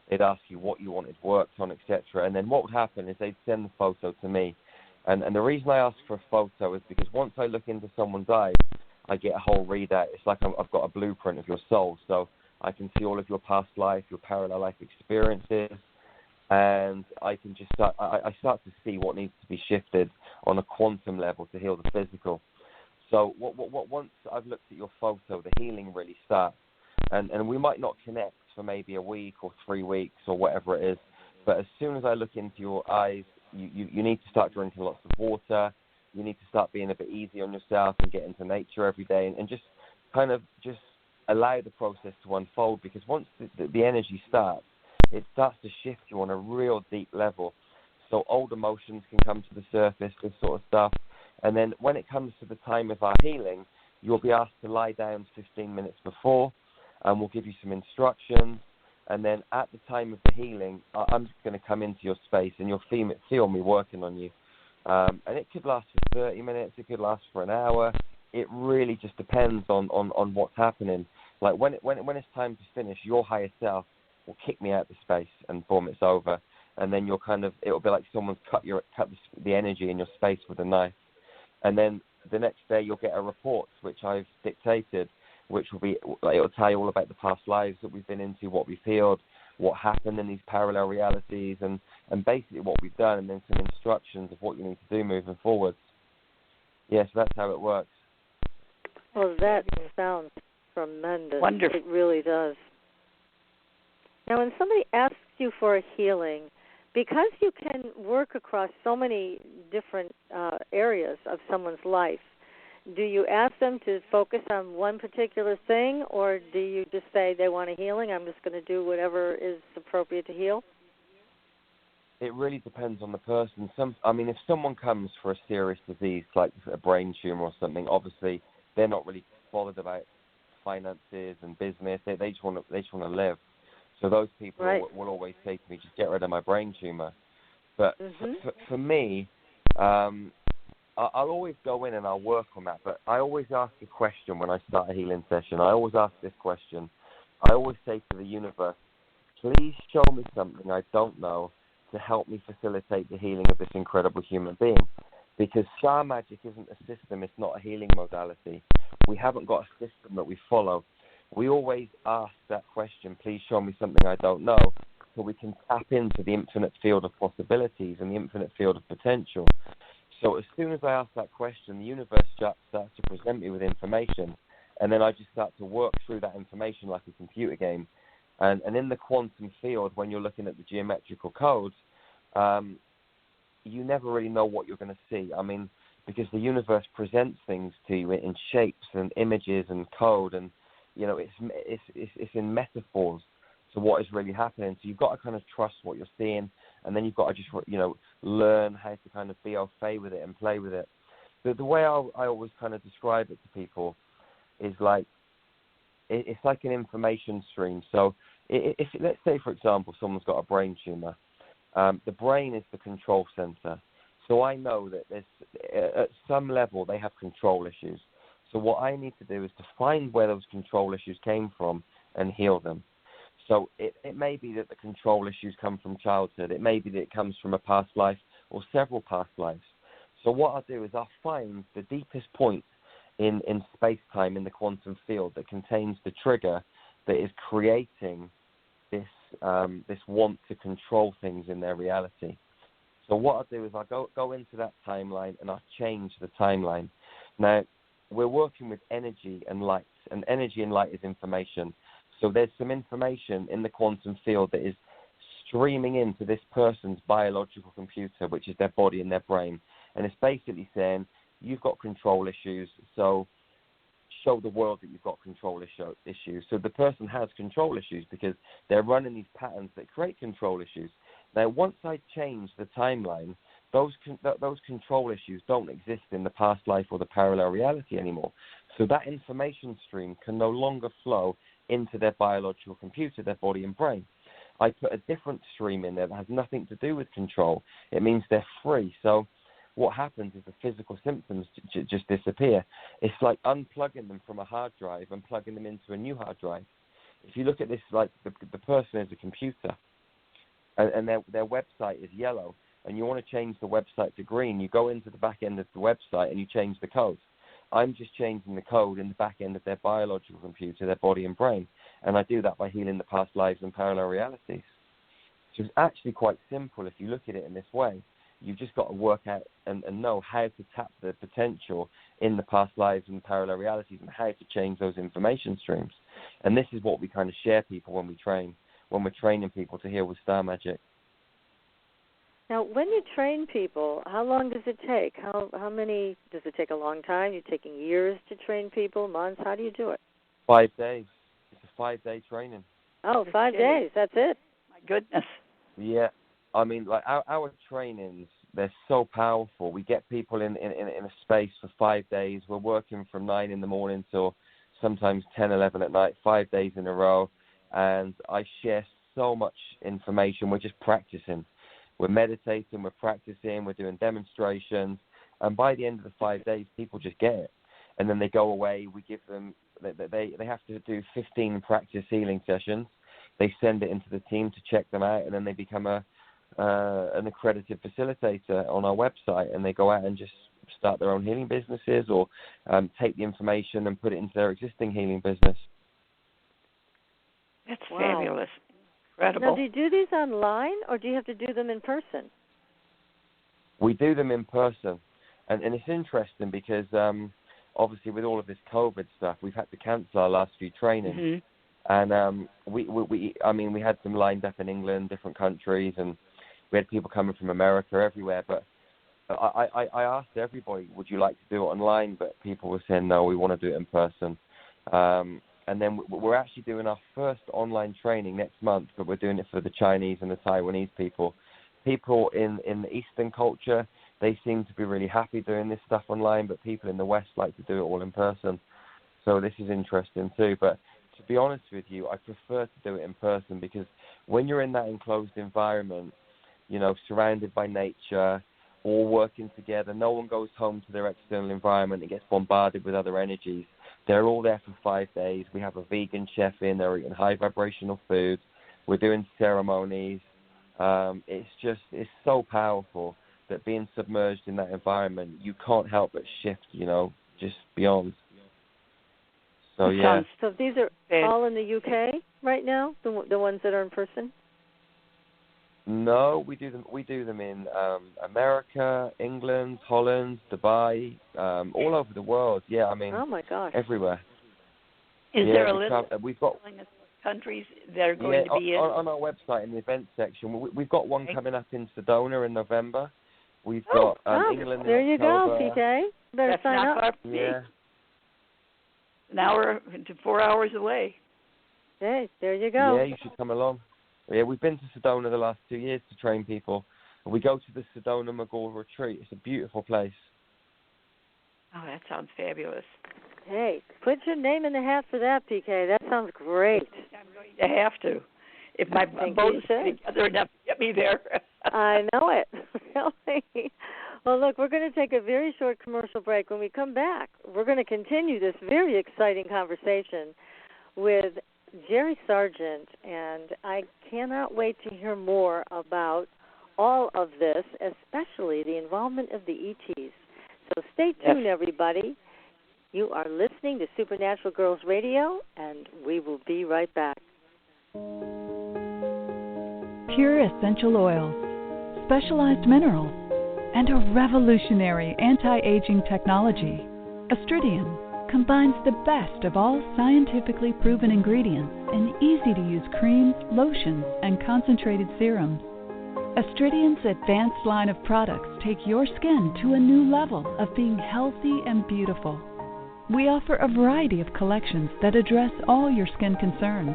They'd ask you what you wanted worked on, etc. And then what would happen is they'd send the photo to me. And the reason I ask for a photo is because once I look into someone's eyes, I get a whole readout. It's like I've got a blueprint of your soul. So I can see all of your past life, your parallel life experiences, and I can just I start to see what needs to be shifted on a quantum level to heal the physical. So once I've looked at your photo, the healing really starts. And we might not connect for maybe a week or 3 weeks or whatever it is, but as soon as I look into your eyes, you need to start drinking lots of water. You need to start being a bit easy on yourself and get into nature every day, and just kind of just allow the process to unfold, because once the energy starts, it starts to shift you on a real deep level. So old emotions can come to the surface, this sort of stuff. And then when it comes to the time of our healing, you'll be asked to lie down 15 minutes before, and we'll give you some instructions. And then at the time of the healing, I'm just going to come into your space, and you'll feel me working on you. And it could last for 30 minutes. It could last for an hour. It really just depends on what's happening. Like when it's time to finish, your higher self will kick me out of the space, and boom, it's over. And then it'll be like someone's cut the energy in your space with a knife. And then the next day you'll get a report, which I've dictated, which will be, like, it'll tell you all about the past lives that we've been into, what we've healed, what happened in these parallel realities, and basically what we've done, and then some instructions of what you need to do moving forward. Yes, that's how it works. Well, that sounds tremendous. Wonderful. It really does. Now, when somebody asks you for a healing, because you can work across so many different areas of someone's life, do you ask them to focus on one particular thing, or do you just say they want a healing, I'm just going to do whatever is appropriate to heal? It really depends on the person. If someone comes for a serious disease like a brain tumor or something, obviously they're not really bothered about finances and business. They just want to live. So those people will always say to me, just get rid of my brain tumor. But for me, I'll always go in and I'll work on that. But I always ask a question when I start a healing session. I always ask this question. I always say to the universe, please show me something I don't know to help me facilitate the healing of this incredible human being. Because star magic isn't a system, it's not a healing modality. We haven't got a system that we follow. We always ask that question, please show me something I don't know, so we can tap into the infinite field of possibilities and the infinite field of potential. So as soon as I ask that question, the universe starts to present me with information, and then I just start to work through that information like a computer game. And in the quantum field, when you're looking at the geometrical codes, you never really know what you're going to see. Because the universe presents things to you in shapes and images and code, and it's in metaphors to what is really happening. So you've got to kind of trust what you're seeing, and then you've got to just learn how to kind of be au fait with it and play with it. The way I always kind of describe it to people is like it's like an information stream. So if let's say, for example, someone's got a brain tumor, the brain is the control center. So I know that at some level they have control issues. So what I need to do is to find where those control issues came from and heal them. So it may be that the control issues come from childhood. It may be that it comes from a past life or several past lives. So what I'll do is I'll find the deepest point in space-time in the quantum field that contains the trigger that is creating this want to control things in their reality. So what I'll do is I'll go into that timeline and I'll change the timeline. Now, we're working with energy and light, and energy and light is information. So there's some information in the quantum field that is streaming into this person's biological computer, which is their body and their brain. And it's basically saying, you've got control issues, so show the world that you've got control issues. So the person has control issues because they're running these patterns that create control issues. Now, once I change the timeline, those control issues don't exist in the past life or the parallel reality anymore. So that information stream can no longer flow into their biological computer, their body and brain. I put a different stream in there that has nothing to do with control. It means they're free. So what happens is the physical symptoms just disappear. It's like unplugging them from a hard drive and plugging them into a new hard drive. If you look at this, like the person is a computer, and their website is yellow, and you want to change the website to green, you go into the back end of the website and you change the code. I'm just changing the code in the back end of their biological computer, their body and brain, and I do that by healing the past lives and parallel realities. So it's actually quite simple if you look at it in this way. You've just got to work out and know how to tap the potential in the past lives and parallel realities and how to change those information streams. And this is what we kind of share people when we train, when we're training people to heal with star magic. Now, when you train people, how long does it take? How many, does it take a long time? You're taking years to train people, months? How do you do it? 5 days. It's a 5-day training. Oh, 5 days. That's it. My goodness. Yeah. I mean, like our trainings, they're so powerful. We get people in a space for 5 days. We're working from 9 in the morning till sometimes 10, 11 at night, 5 days in a row. And I share so much information. We're just practicing. We're meditating, we're practicing, we're doing demonstrations. And by the end of the 5 days, people just get it. And then they go away. We give them, they have to do 15 practice healing sessions. They send it into the team to check them out, and then they become an accredited facilitator on our website, and they go out and just start their own healing businesses or take the information and put it into their existing healing business. That's fabulous. Incredible. Now, do you do these online, or do you have to do them in person? We do them in person. And it's interesting because obviously with all of this COVID stuff, we've had to cancel our last few trainings. And we had them lined up in England, different countries, and we had people coming from America, everywhere. But I asked everybody, would you like to do it online? But people were saying, no, we want to do it in person. And then we're actually doing our first online training next month, but we're doing it for the Chinese and the Taiwanese people. People in the Eastern culture, they seem to be really happy doing this stuff online, but people in the West like to do it all in person. So this is interesting too. But to be honest with you, I prefer to do it in person because when you're in that enclosed environment, you know, surrounded by nature, all working together, no one goes home to their external environment and gets bombarded with other energies. They're all there for 5 days. We have a vegan chef in. They're eating high vibrational foods. We're doing ceremonies. It's so powerful that being submerged in that environment, you can't help but shift, you know, just beyond. So, yeah. So these are all in the UK right now, the ones that are in person? No, we do them in America, England, Holland, Dubai, all over the world. Yeah, I mean, oh my gosh, everywhere. Is there a list? We've got countries that are going to be in on our website in the events section. We've got one coming up in Sedona in November. We've got England. There in you October. go, PK. Better That's sign not up. far from me. Yeah. An hour to 4 hours away. Hey, there you go. Yeah, you should come along. Yeah, we've been to Sedona the last 2 years to train people. We go to the Sedona McGaw retreat. It's a beautiful place. Oh, that sounds fabulous. Hey, put your name in the hat for that, PK. That sounds great. I'm going to have to. If my boat is together enough to get me there. I know it. Really. Well, look, we're going to take a very short commercial break. When we come back, we're going to continue this very exciting conversation with Jerry Sargeant, and I cannot wait to hear more about all of this, especially the involvement of the ETs. So stay tuned, everybody. You are listening to Supernatural Girls Radio, and we will be right back. Pure essential oils, specialized minerals, and a revolutionary anti-aging technology. Astridian combines the best of all scientifically proven ingredients in easy-to-use creams, lotions, and concentrated serums. Astridian's advanced line of products take your skin to a new level of being healthy and beautiful. We offer a variety of collections that address all your skin concerns.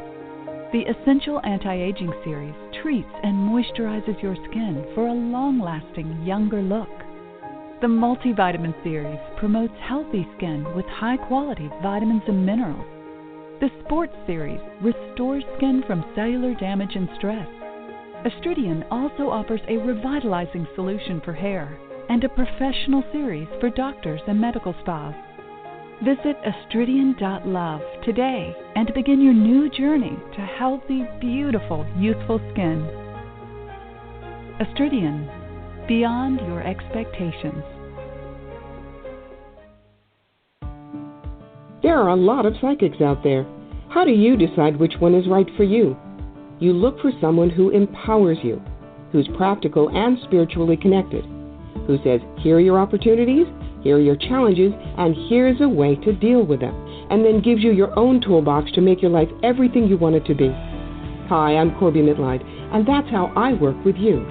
The Essential Anti-Aging Series treats and moisturizes your skin for a long-lasting, younger look. The Multivitamin Series promotes healthy skin with high-quality vitamins and minerals. The Sports Series restores skin from cellular damage and stress. Astridian also offers a revitalizing solution for hair and a professional series for doctors and medical spas. Visit astridian.love today and begin your new journey to healthy, beautiful, youthful skin. Astridian, beyond your expectations. There are a lot of psychics out there. How do you decide which one is right for you? You look for someone who empowers you, who's practical and spiritually connected, who says, here are your opportunities, here are your challenges, and here's a way to deal with them, and then gives you your own toolbox to make your life everything you want it to be. Hi, I'm Corby Mitleid, and that's how I work with you.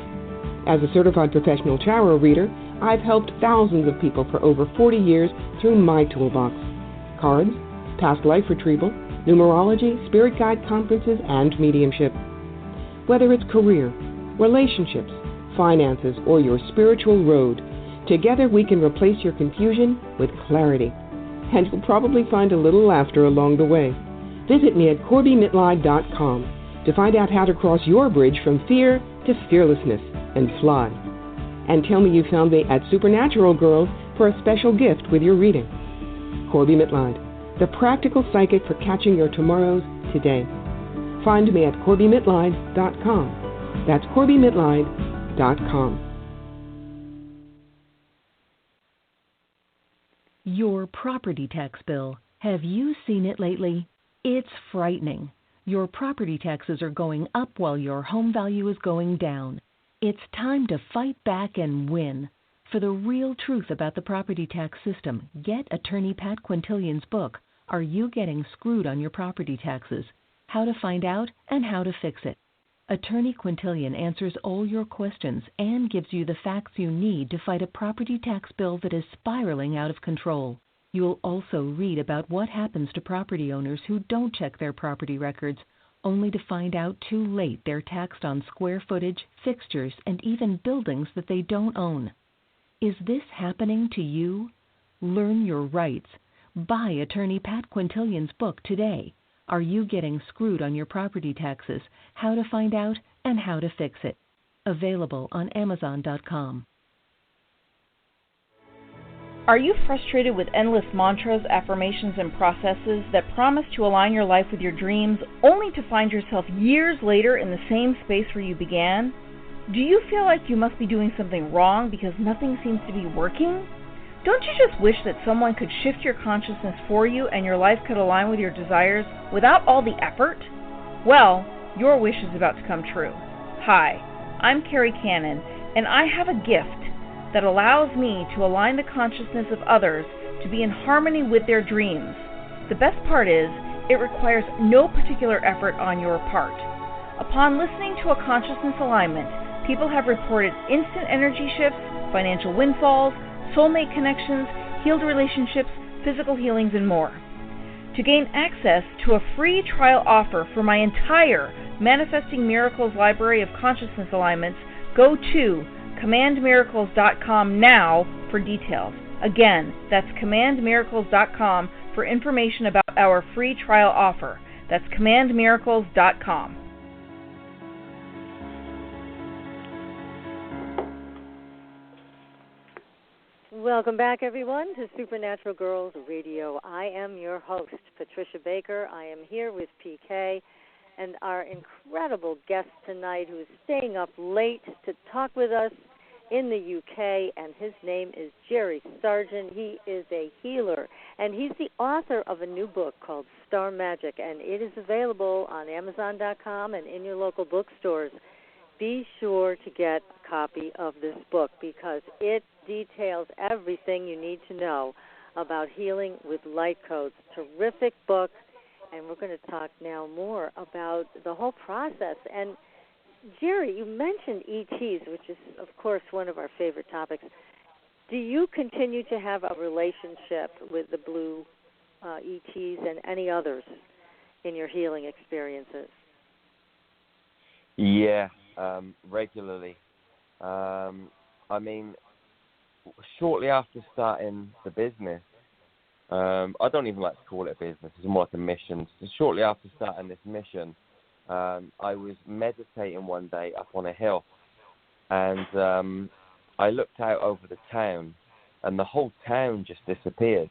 As a certified professional tarot reader, I've helped thousands of people for over 40 years through my toolbox. Cards, past life retrieval, numerology, spirit guide conferences, and mediumship. Whether it's career, relationships, finances, or your spiritual road, together we can replace your confusion with clarity. And you'll probably find a little laughter along the way. Visit me at CorbyMitleid.com to find out how to cross your bridge from fear to fearlessness and fly. And tell me you found me at Supernatural Girls for a special gift with your reading. Corby Mitleid, the practical psychic for catching your tomorrows today. Find me at CorbyMitleid.com. That's CorbyMitleid.com. Your property tax bill. Have you seen it lately? It's frightening. Your property taxes are going up while your home value is going down. It's time to fight back and win. For the real truth about the property tax system, get attorney Pat Quintilian's book, Are You Getting Screwed on Your Property Taxes? How to Find Out and How to Fix It. Attorney Quintilian answers all your questions and gives you the facts you need to fight a property tax bill that is spiraling out of control. You'll also read about what happens to property owners who don't check their property records, only to find out too late they're taxed on square footage, fixtures, and even buildings that they don't own. Is this happening to you? Learn your rights. Buy attorney Pat Quintilian's book today. Are You Getting Screwed on Your Property Taxes? How to Find Out and How to Fix It. Available on Amazon.com. Are you frustrated with endless mantras, affirmations, and processes that promise to align your life with your dreams, only to find yourself years later in the same space where you began? Do you feel like you must be doing something wrong because nothing seems to be working? Don't you just wish that someone could shift your consciousness for you and your life could align with your desires without all the effort? Well, your wish is about to come true. Hi, I'm Carrie Cannon, and I have a gift that allows me to align the consciousness of others to be in harmony with their dreams. The best part is, it requires no particular effort on your part. Upon listening to a consciousness alignment, people have reported instant energy shifts, financial windfalls, soulmate connections, healed relationships, physical healings, and more. To gain access to a free trial offer for my entire Manifesting Miracles library of consciousness alignments, go to commandmiracles.com now for details. Again, that's commandmiracles.com for information about our free trial offer. That's commandmiracles.com. Welcome back, everyone, to Supernatural Girls Radio. I am your host, Patricia Baker. I am here with PK and our incredible guest tonight who is staying up late to talk with us in the UK, and his name is Jerry Sargeant. He is a healer, and he's the author of a new book called Star Magic, and it is available on Amazon.com and in your local bookstores. Be sure to get a copy of this book because it details everything you need to know about healing with light codes. Terrific book, and we're going to talk now more about the whole process. And Jerry, you mentioned ETs, which is, of course, one of our favorite topics. Do you continue to have a relationship with the blue ETs and any others in your healing experiences? Yeah, regularly. I mean, shortly after starting the business, I don't even like to call it a business, it's more like a mission. So shortly after starting this mission, I was meditating one day up on a hill, and I looked out over the town, and the whole town just disappeared,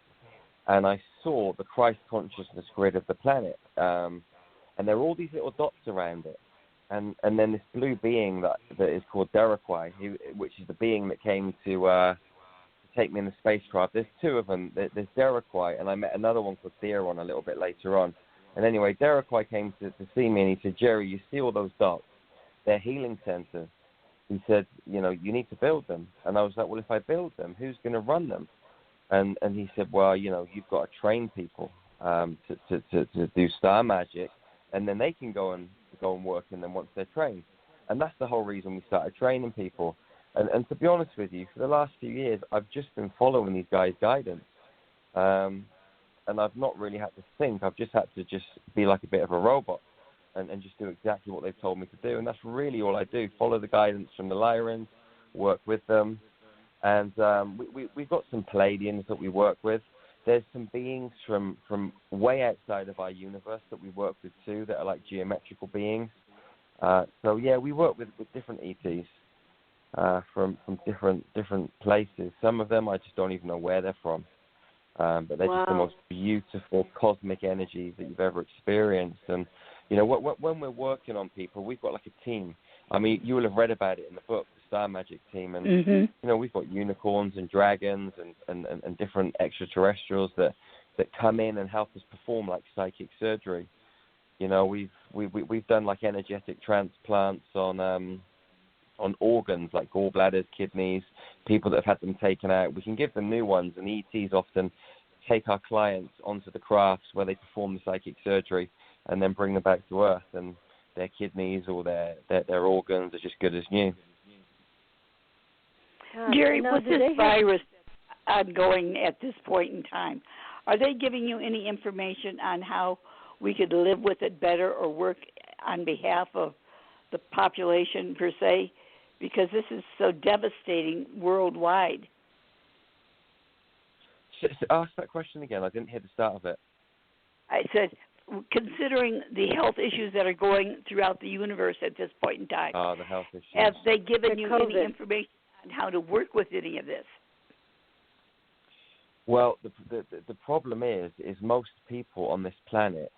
and I saw the Christ consciousness grid of the planet, and there were all these little dots around it, and then this blue being that is called Derequai, which is the being that came to take me in the spacecraft. There's two of them. There's Derequai, and I met another one called Theron a little bit later on. And anyway, Derequai came to see me, and he said, Jerry, you see all those dots? They're healing centers. He said, you need to build them. And I was like, well, if I build them, who's going to run them? And he said, well, you've got to train people to do star magic, and then they can go and work in them once they're trained. And that's the whole reason we started training people. And to be honest with you, for the last few years, I've just been following these guys' guidance. And I've not really had to think. I've just had to just be like a bit of a robot and just do exactly what they've told me to do. And that's really all I do, follow the guidance from the Lyrans, work with them. And we've got some Palladians that we work with. There's some beings from way outside of our universe that we work with too that are like geometrical beings. So, yeah, we work with different ETs from different places. Some of them I just don't even know where they're from. But they're just the most beautiful cosmic energies that you've ever experienced. And, when we're working on people, we've got like a team. I mean, you will have read about it in the book, Star Magic team, and we've got unicorns and dragons and different extraterrestrials that come in and help us perform like psychic surgery. We've done like energetic transplants on organs like gallbladders, kidneys, people that have had them taken out. We can give them new ones, and ETs often take our clients onto the crafts where they perform the psychic surgery and then bring them back to Earth, and their kidneys or their organs are just good as new. Jerry, with this virus ongoing at this point in time, are they giving you any information on how we could live with it better or work on behalf of the population per se? Because this is so devastating worldwide. Ask that question again. I didn't hear the start of it. I said, considering the health issues that are going throughout the universe at this point in time, the health issues. Have they given you COVID. any information on how to work with any of this? Well, the problem is most people on this planet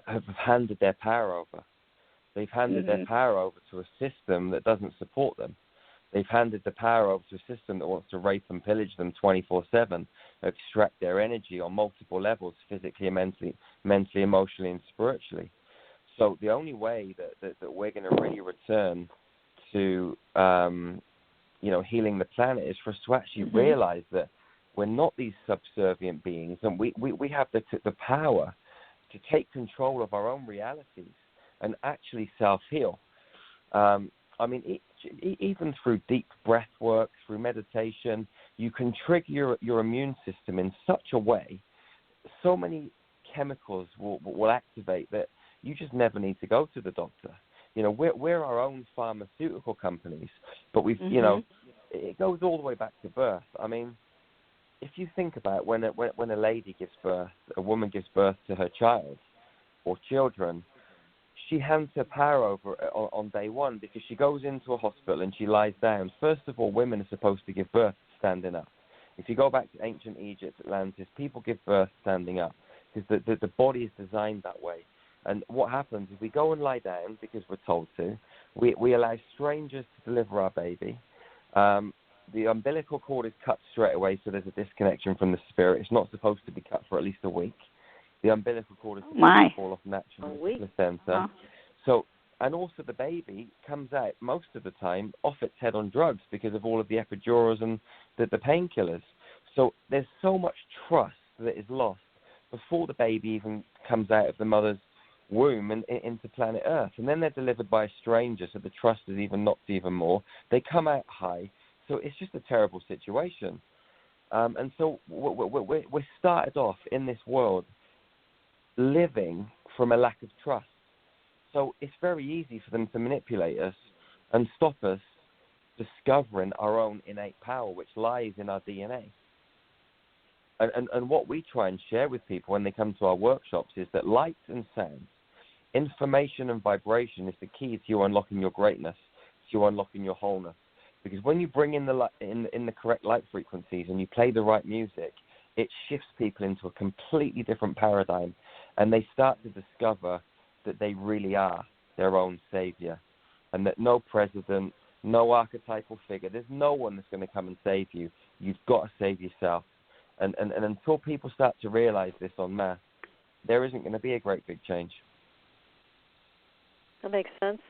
have handed their power over. They've handed their power over to a system that doesn't support them. They've handed the power over to a system that wants to rape and pillage them 24/7, extract their energy on multiple levels, physically and mentally, emotionally, and spiritually. So the only way that we're going to really return to, healing the planet is for us to actually realize that we're not these subservient beings, and we have the power to take control of our own realities and actually self-heal. Even through deep breath work, through meditation, you can trigger your immune system in such a way, so many chemicals will activate that you just never need to go to the doctor. We're our own pharmaceutical companies, but it goes all the way back to birth. I mean, if you think about when a lady gives birth, a woman gives birth to her child or children, she hands her power over on day one because she goes into a hospital and she lies down. First of all, women are supposed to give birth standing up. If you go back to ancient Egypt, Atlantis, people give birth standing up because the body is designed that way. And what happens is we go and lie down because we're told to. We allow strangers to deliver our baby. The umbilical cord is cut straight away, so there's a disconnection from the spirit. It's not supposed to be cut for at least a week. The umbilical cord is supposed to fall off naturally in the center. So, and also the baby comes out most of the time off its head on drugs because of all of the epidurals and the painkillers. So there's so much trust that is lost before the baby even comes out of the mother's womb and into planet Earth. And then they're delivered by a stranger, so the trust is even knocked even more. They come out high. So it's just a terrible situation. And so we're started off in this world living from a lack of trust. So it's very easy for them to manipulate us and stop us discovering our own innate power, which lies in our DNA. And what we try and share with people when they come to our workshops is that light and sound, information and vibration is the key to you unlocking your greatness, to you unlocking your wholeness. Because when you bring in the light, in the correct light frequencies and you play the right music, it shifts people into a completely different paradigm, and they start to discover that they really are their own savior, and that no president, no archetypal figure, there's no one that's going to come and save you. You've got to save yourself. And until people start to realize this en masse, there isn't going to be a great big change. That makes sense.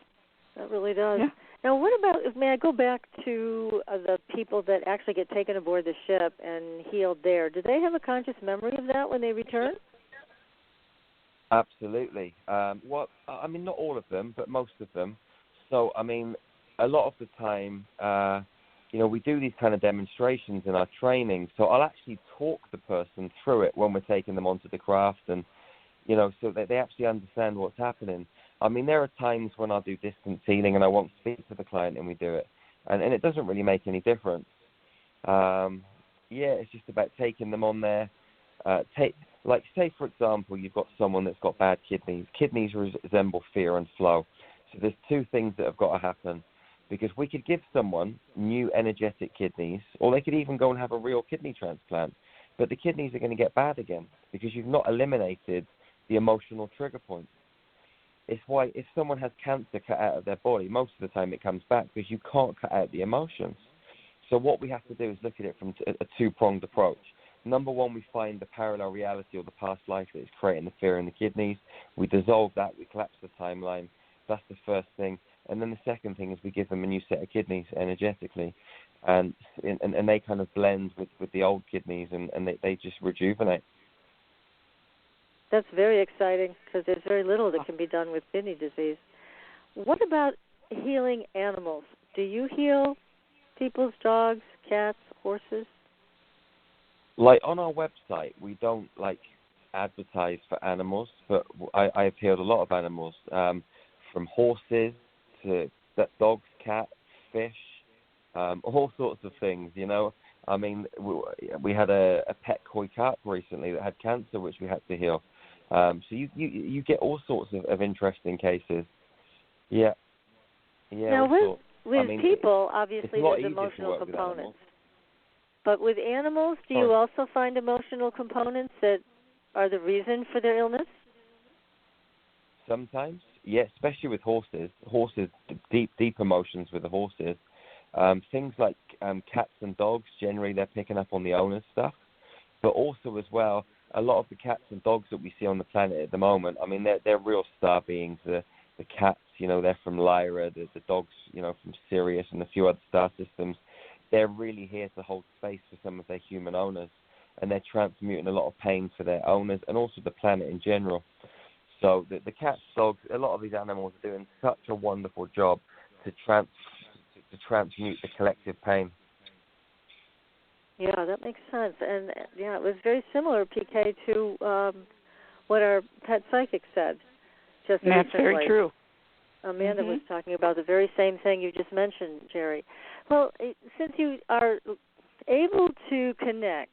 That really does. Yeah. Now, what about, may I go back to the people that actually get taken aboard the ship and healed there? Do they have a conscious memory of that when they return? Absolutely. Not all of them, but most of them. So, a lot of the time, we do these kind of demonstrations in our training. So I'll actually talk the person through it when we're taking them onto the craft, and, so that they actually understand what's happening. There are times when I'll do distance healing and I won't speak to the client and we do it. And it doesn't really make any difference. It's just about taking them on there. Say, for example, you've got someone that's got bad kidneys. Kidneys resemble fear and flow. So there's two things that have got to happen. Because we could give someone new energetic kidneys, or they could even go and have a real kidney transplant. But the kidneys are going to get bad again because you've not eliminated the emotional trigger point. It's why if someone has cancer cut out of their body, most of the time it comes back because you can't cut out the emotions. So what we have to do is look at it from a two-pronged approach. Number one, we find the parallel reality or the past life that is creating the fear in the kidneys. We dissolve that. We collapse the timeline. That's the first thing. And then the second thing is we give them a new set of kidneys energetically. And they kind of blend with the old kidneys, and they just rejuvenate. That's very exciting because there's very little that can be done with kidney disease. What about healing animals? Do you heal people's dogs, cats, horses? Like on our website, we don't advertise for animals, but I've healed a lot of animals, from horses to dogs, cats, fish, all sorts of things. I mean, we had a pet koi carp recently that had cancer, which we had to heal. So you get all sorts of interesting cases. Yeah. Now with people, obviously there's emotional components. But with animals, do you also find emotional components that are the reason for their illness? Sometimes, yeah, especially with horses. Horses, deep emotions with the horses. Things like cats and dogs, generally they're picking up on the owner's stuff. But also as well, a lot of the cats and dogs that we see on the planet at the moment, I mean, they're real star beings. The cats, they're from Lyra. The dogs, from Sirius and a few other star systems. They're really here to hold space for some of their human owners. And they're transmuting a lot of pain for their owners and also the planet in general. So the cats, dogs, a lot of these animals are doing such a wonderful job to transmute the collective pain. Yeah, that makes sense. And, yeah, it was very similar, PK, to what our pet psychic said just recently. That's very true. Amanda was talking about the very same thing you just mentioned, Jerry. Well, since you are able to connect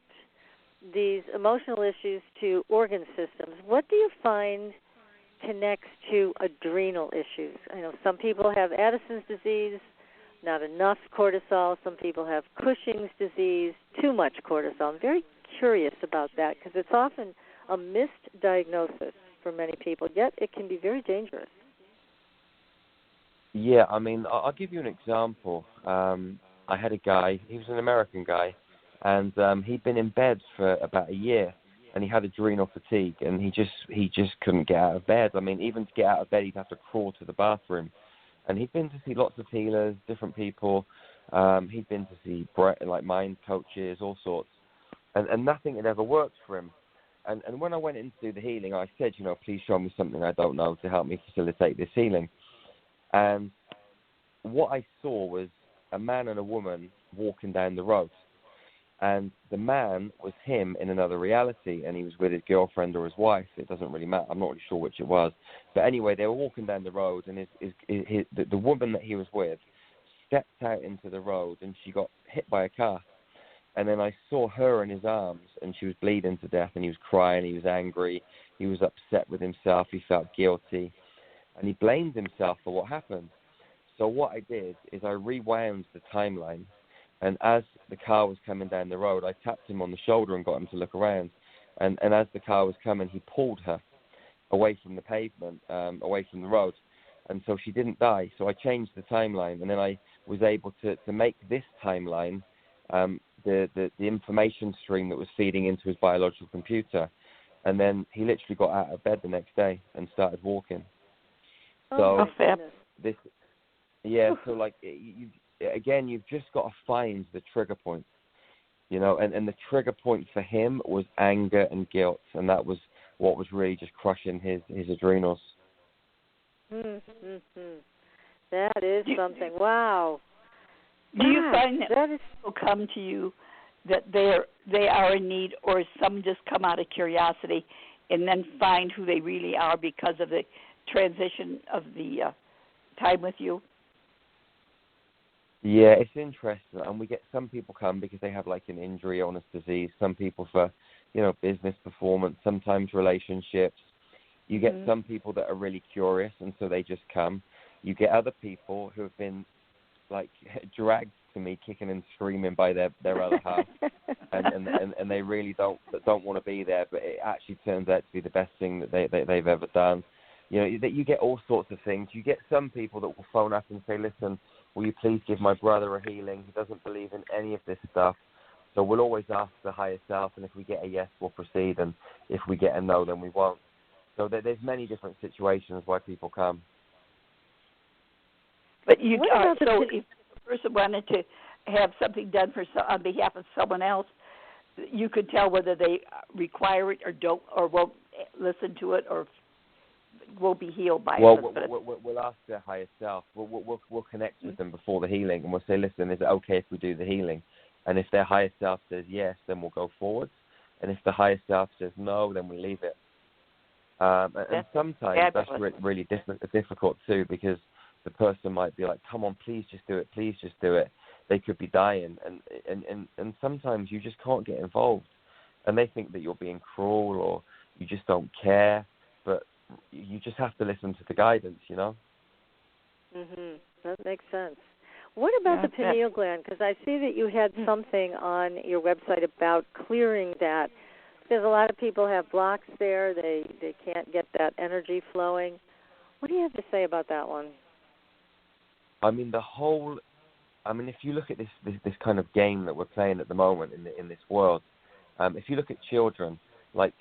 these emotional issues to organ systems, what do you find connects to adrenal issues? I know some people have Addison's disease, not enough cortisol. Some people have Cushing's disease, too much cortisol. I'm very curious about that because it's often a misdiagnosis for many people, yet it can be very dangerous. Yeah, I mean, I'll give you an example. I had a guy, he was an American guy, and he'd been in bed for about a year, and he had adrenal fatigue, and he just couldn't get out of bed. I mean, even to get out of bed, he'd have to crawl to the bathroom. And he'd been to see lots of healers, different people. He'd been to see mind coaches, all sorts, and nothing had ever worked for him. And when I went in to do the healing, I said, please show me something I don't know to help me facilitate this healing. And what I saw was a man and a woman walking down the road. And the man was him in another reality, and he was with his girlfriend or his wife. It doesn't really matter. I'm not really sure which it was. But anyway, they were walking down the road, and the woman that he was with stepped out into the road, and she got hit by a car. And then I saw her in his arms, and she was bleeding to death, and he was crying. He was angry. He was upset with himself. He felt guilty. And he blamed himself for what happened. So what I did is I rewound the timeline. And as the car was coming down the road, I tapped him on the shoulder and got him to look around. And as the car was coming, he pulled her away from the pavement, away from the road. And so she didn't die. So I changed the timeline. And then I was able to make this timeline the information stream that was feeding into his biological computer. And then he literally got out of bed the next day and started walking. So this, yeah. So you've just got to find the trigger point, and the trigger point for him was anger and guilt, and that was what was really just crushing his adrenals. That is something. Wow. Do you find that people come to you that they are in need, or some just come out of curiosity and then find who they really are because of the transition of the time with you? Yeah, it's interesting, and we get some people come because they have an injury, illness, disease. Some people for, business performance. Sometimes relationships. You get some people that are really curious, and so they just come. You get other people who have been dragged to me, kicking and screaming by their other half, and they really don't want to be there, but it actually turns out to be the best thing that they've ever done. that you get all sorts of things. You get some people that will phone up and say, listen, will you please give my brother a healing? He doesn't believe in any of this stuff. So we'll always ask the higher self, and if we get a yes, we'll proceed, and if we get a no, then we won't. So there's many different situations why people come. But if a person wanted to have something done on behalf of someone else, you could tell whether they require it or don't, or won't listen to it, or won't be healed by it. Well, we'll ask their higher self. We'll connect with them before the healing, and we'll say, listen, is it okay if we do the healing? And if their higher self says yes, then we'll go forward. And if the higher self says no, then we leave it. And sometimes that's really difficult too, because the person might be like, come on, please just do it. They could be dying. And sometimes you just can't get involved. And they think that you're being cruel or you just don't care. But you just have to listen to the guidance, That makes sense. What about the pineal gland? Because I see that you had something on your website about clearing that. Because a lot of people have blocks there. They can't get that energy flowing. What do you have to say about that one? I mean, if you look at this kind of game that we're playing at the moment in this world, if you look at children, like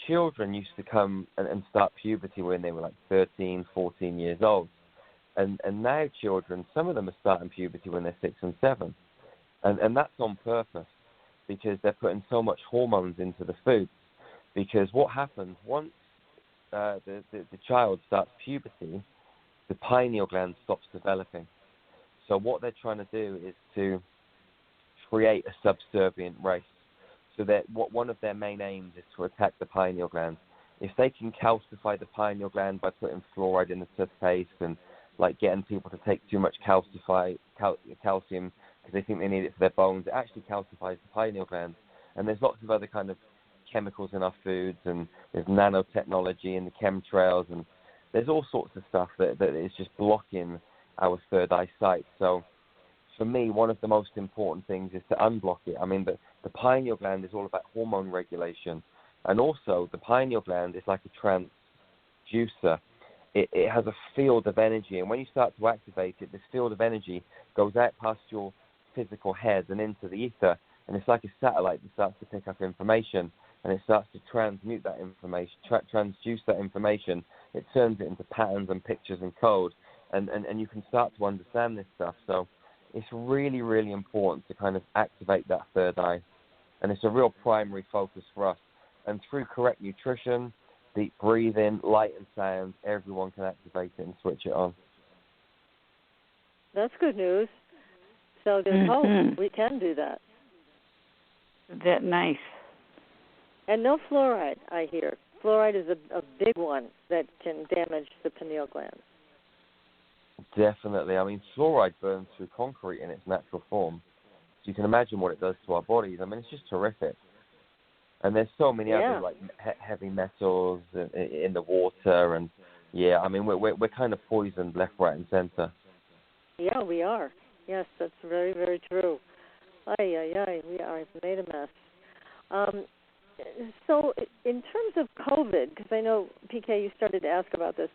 children used to come and start puberty when they were like 13, 14 years old. And now children, some of them are starting puberty when they're 6 and 7. And that's on purpose, because they're putting so much hormones into the food. Because what happens, once the child starts puberty, the pineal gland stops developing. So what they're trying to do is to create a subservient race. So that one of their main aims is to attack the pineal gland. If they can calcify the pineal gland by putting fluoride in the toothpaste and like getting people to take too much calcium because they think they need it for their bones, it actually calcifies the pineal gland. And there's lots of other kind of chemicals in our foods, and there's nanotechnology and the chemtrails, and there's all sorts of stuff that is just blocking our third eye sight. So for me, one of the most important things is to unblock it. I mean, the pineal gland is all about hormone regulation. And also, the pineal gland is like a transducer. It has a field of energy. And when you start to activate it, this field of energy goes out past your physical head and into the ether. And it's like a satellite that starts to pick up information. And it starts to transmute that information, transduce that information. It turns it into patterns and pictures and code. And you can start to understand this stuff. So it's really, really important to kind of activate that third eye. And it's a real primary focus for us. And through correct nutrition, deep breathing, light and sound, everyone can activate it and switch it on. That's good news. So there's hope. We can do that. That nice. And no fluoride, I hear. Fluoride is a big one that can damage the pineal gland. Definitely. I mean, fluoride burns through concrete in its natural form. So you can imagine what it does to our bodies. I mean, it's just terrific. And there's so many other like heavy metals in the water, and I mean we're kind of poisoned left, right, and center. Yeah, we are. Yes, that's very, very true. We are made a mess. So in terms of COVID, because I know PK, you started to ask about this.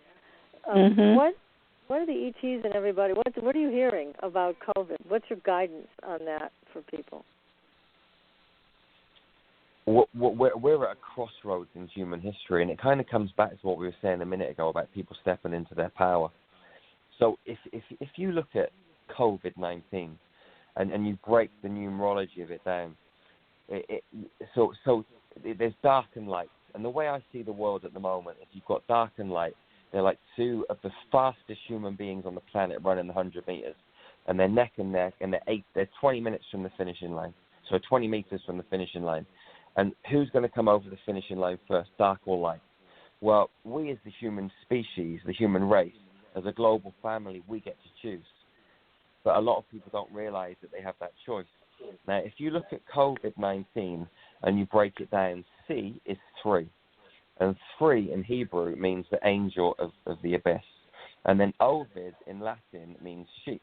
What are the ETs and everybody? What are you hearing about COVID? What's your guidance on that for people? We're at a crossroads in human history, and it kind of comes back to what we were saying a minute ago about people stepping into their power. So if you look at COVID-19 and you break the numerology of it down, so there's dark and light. And the way I see the world at the moment is you've got dark and light. They're like two of the fastest human beings on the planet running 100 meters, and they're neck and neck, and they're 20 minutes from the finishing line, so 20 meters from the finishing line. And who's going to come over the finishing line first, dark or light? Well, we as the human species, the human race, as a global family, we get to choose. But a lot of people don't realize that they have that choice. Now, if you look at COVID-19 and you break it down, C is 3. And 3 in Hebrew means the angel of the abyss. And then Ovid in Latin means sheep.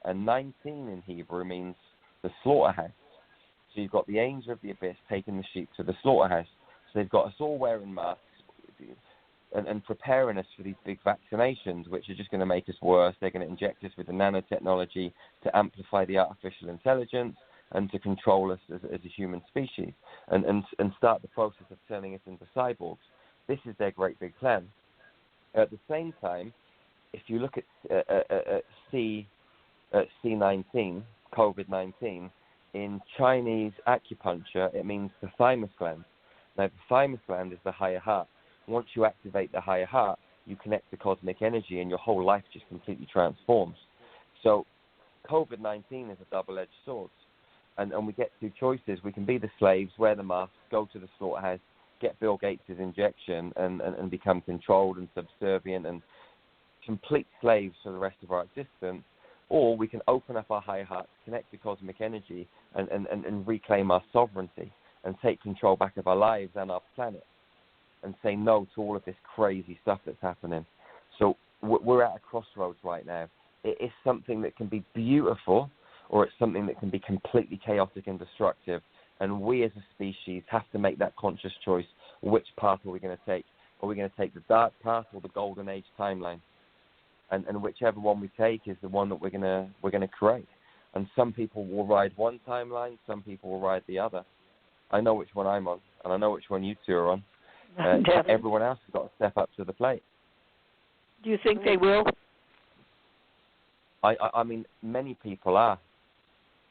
And 19 in Hebrew means the slaughterhouse. So you've got the angel of the abyss taking the sheep to the slaughterhouse. So they've got us all wearing masks. and preparing us for these big vaccinations, which are just going to make us worse. They're going to inject us with the nanotechnology to amplify the artificial intelligence and to control us as a human species and start the process of turning us into cyborgs. This is their great big plan. At the same time, if you look at C19, COVID-19, in Chinese acupuncture, it means the thymus gland. Now, the thymus gland is the higher heart. Once you activate the higher heart, you connect to cosmic energy and your whole life just completely transforms. So COVID-19 is a double-edged sword. And we get two choices. We can be the slaves, wear the mask, go to the slaughterhouse, get Bill Gates' injection and become controlled and subservient and complete slaves for the rest of our existence. Or we can open up our higher heart, connect to cosmic energy and reclaim our sovereignty and take control back of our lives and our planet and say no to all of this crazy stuff that's happening. So we're at a crossroads right now. It is something that can be beautiful, or it's something that can be completely chaotic and destructive. And we as a species have to make that conscious choice. Which path are we going to take? Are we going to take the dark path or the golden age timeline? And whichever one we take is the one that we're gonna create. And some people will ride one timeline, some people will ride the other. I know which one I'm on, and I know which one you two are on. Everyone else has got to step up to the plate. Do you think they will? I mean, many people are.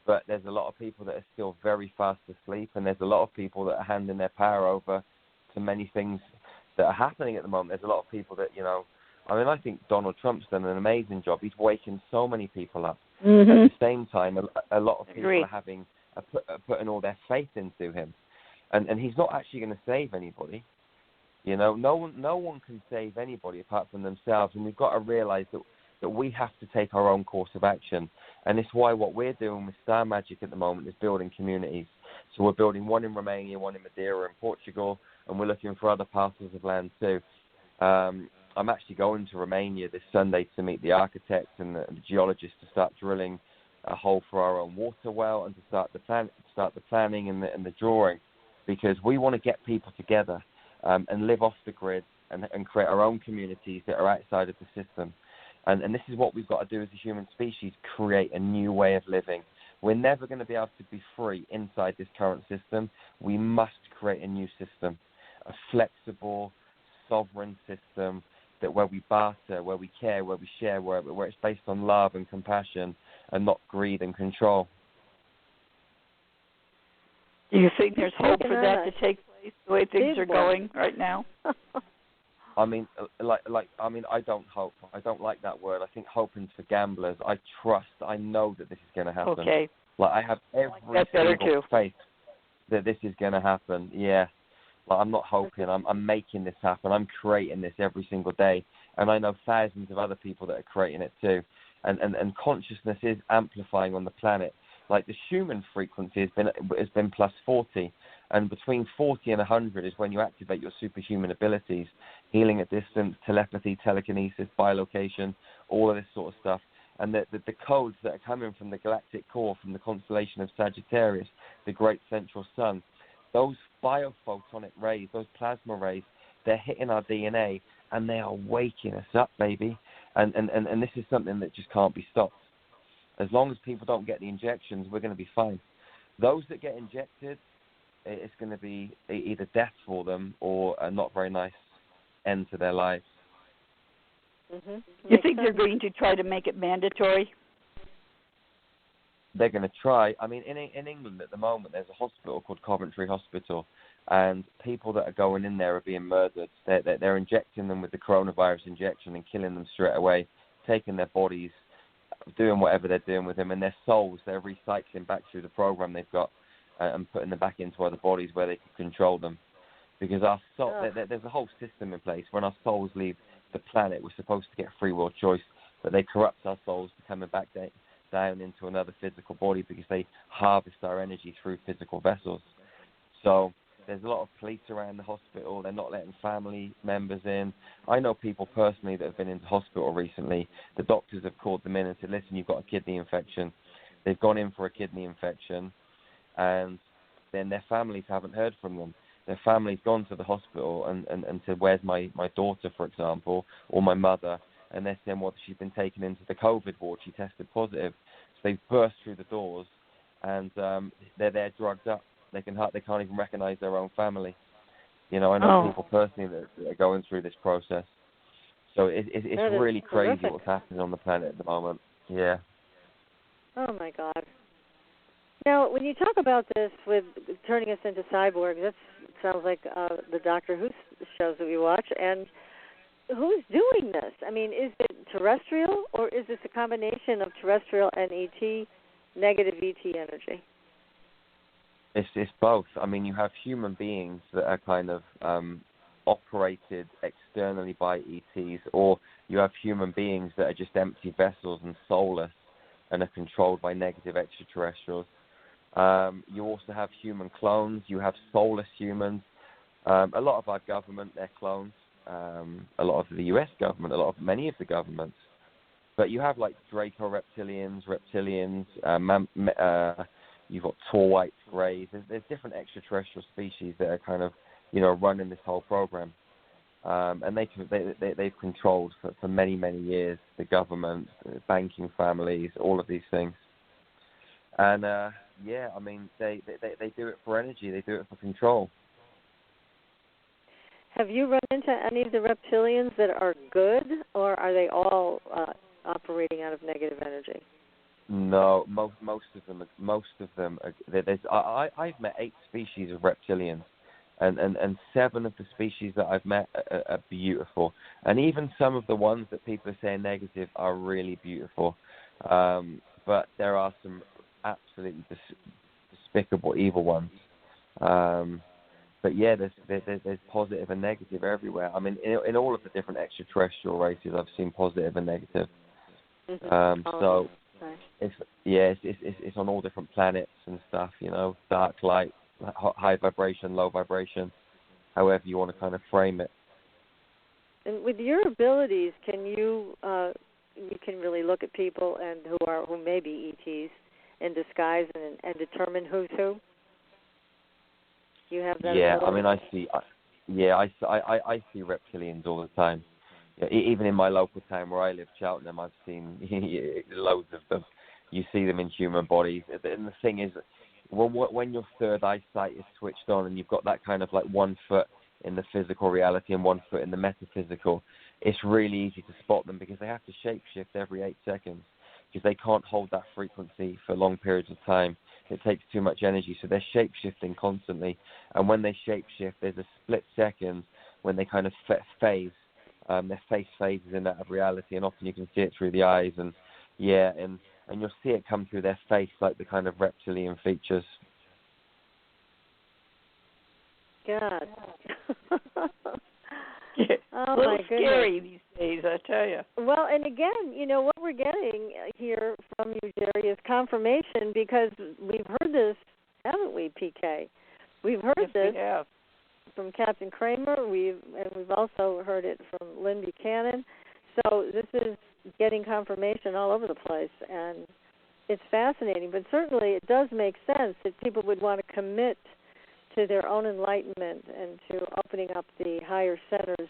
But there's a lot of people that are still very fast asleep, and there's a lot of people that are handing their power over to many things that are happening at the moment. There's a lot of people that, I think Donald Trump's done an amazing job. He's waking so many people up. Mm-hmm. At the same time, a lot of people are putting all their faith into him. And he's not actually going to save anybody. No one can save anybody apart from themselves, and we've got to realize that we have to take our own course of action. And it's why what we're doing with Star Magic at the moment is building communities. So we're building one in Romania, one in Madeira and Portugal, and we're looking for other parcels of land too. I'm actually going to Romania this Sunday to meet the architect and the geologist to start drilling a hole for our own water well and to start the planning and the drawing, because we want to get people together and live off the grid and create our own communities that are outside of the system. And this is what we've got to do as a human species, create a new way of living. We're never going to be able to be free inside this current system. We must create a new system, a flexible, sovereign system where we barter, where we care, where we share, where it's based on love and compassion and not greed and control. Do you think there's hope for that to take place the way things are going right now? I don't hope. I don't like that word. I think hoping's for gamblers. I know that this is going to happen. Okay. I have every single faith that this is going to happen. Yeah. I'm not hoping. I'm making this happen. I'm creating this every single day. And I know thousands of other people that are creating it too. And consciousness is amplifying on the planet. Like the Schumann frequency has been plus 40. And between 40 and 100 is when you activate your superhuman abilities, healing at distance, telepathy, telekinesis, bilocation, all of this sort of stuff. And the codes that are coming from the galactic core, from the constellation of Sagittarius, the great central sun, those biophotonic rays, those plasma rays, they're hitting our DNA and they are waking us up, baby. And this is something that just can't be stopped. As long as people don't get the injections, we're going to be fine. Those that get injected, it's going to be either death for them or a not very nice end to their lives. Mm-hmm. You think they're going to try to make it mandatory? They're going to try. I mean, in England at the moment, there's a hospital called Coventry Hospital, and people that are going in there are being murdered. They're injecting them with the coronavirus injection and killing them straight away, taking their bodies, doing whatever they're doing with them, and their souls, they're recycling back through the program they've got and putting them back into other bodies where they can control them. Because our soul, there's a whole system in place. When our souls leave the planet, we're supposed to get free will choice, but they corrupt our souls to coming back down into another physical body because they harvest our energy through physical vessels. So there's a lot of police around the hospital. They're not letting family members in. I know people personally that have been into hospital recently. The doctors have called them in and said, listen, you've got a kidney infection. They've gone in for a kidney infection, and then their families haven't heard from them. their family's gone to the hospital and said, where's my daughter, for example, or my mother, and they're saying, well, she's been taken into the COVID ward, she tested positive. So they burst through the doors, and they're there drugged up. They can't even recognize their own family. You know, I know people personally that are going through this process. So it's really crazy what's happening on the planet at the moment. Yeah. Oh, my God. Now, when you talk about this with turning us into cyborgs, that sounds like the Doctor Who shows that we watch. And who's doing this? I mean, is it terrestrial, or is this a combination of terrestrial and ET, negative ET energy? It's both. I mean, you have human beings that are kind of operated externally by ETs, or you have human beings that are just empty vessels and soulless and are controlled by negative extraterrestrials. You also have human clones. You have soulless humans. A lot of our government, they're clones. A lot of the U.S. government, many of the governments. But you have like Draco reptilians, you've got tall white greys. There's different extraterrestrial species that are kind of, running this whole program. And they've controlled for many, many years the government, banking families, all of these things. And I mean, they do it for energy. They do it for control. Have you run into any of the reptilians that are good, or are they all operating out of negative energy? No, most of them. I've met 8 species of reptilians, and 7 of the species that I've met are beautiful, and even some of the ones that people are saying negative are really beautiful. But there are some absolutely despicable, evil ones. But yeah, there's positive and negative everywhere. I mean, in all of the different extraterrestrial races, I've seen positive and negative. So it's on all different planets and stuff. Dark, light, high vibration, low vibration, however you want to kind of frame it. And with your abilities, can you can really look at people and who may be ETs in disguise and determine who's who? You have that. Yeah, ability? I mean, I see reptilians all the time. Yeah, even in my local town where I live, Cheltenham, I've seen loads of them. You see them in human bodies. And the thing is, when your third eyesight is switched on and you've got that kind of like 1 foot in the physical reality and 1 foot in the metaphysical, it's really easy to spot them because they have to shapeshift every 8 seconds because they can't hold that frequency for long periods of time. It takes too much energy, so they're shape-shifting constantly. And when they shape-shift, there's a split second when they kind of phase. Their face phases in that of reality, and often you can see it through the eyes. And you'll see it come through their face, like the kind of reptilian features. A God. little scary these days, I tell you. Well, and again, what we're getting here from you, Jerry, is confirmation, because we've heard this, haven't we, PK? We've heard this from Captain Kramer. We've also heard it from Lynn Buchanan. So this is getting confirmation all over the place, and it's fascinating. But certainly it does make sense that people would want to commit to their own enlightenment and to opening up the higher centers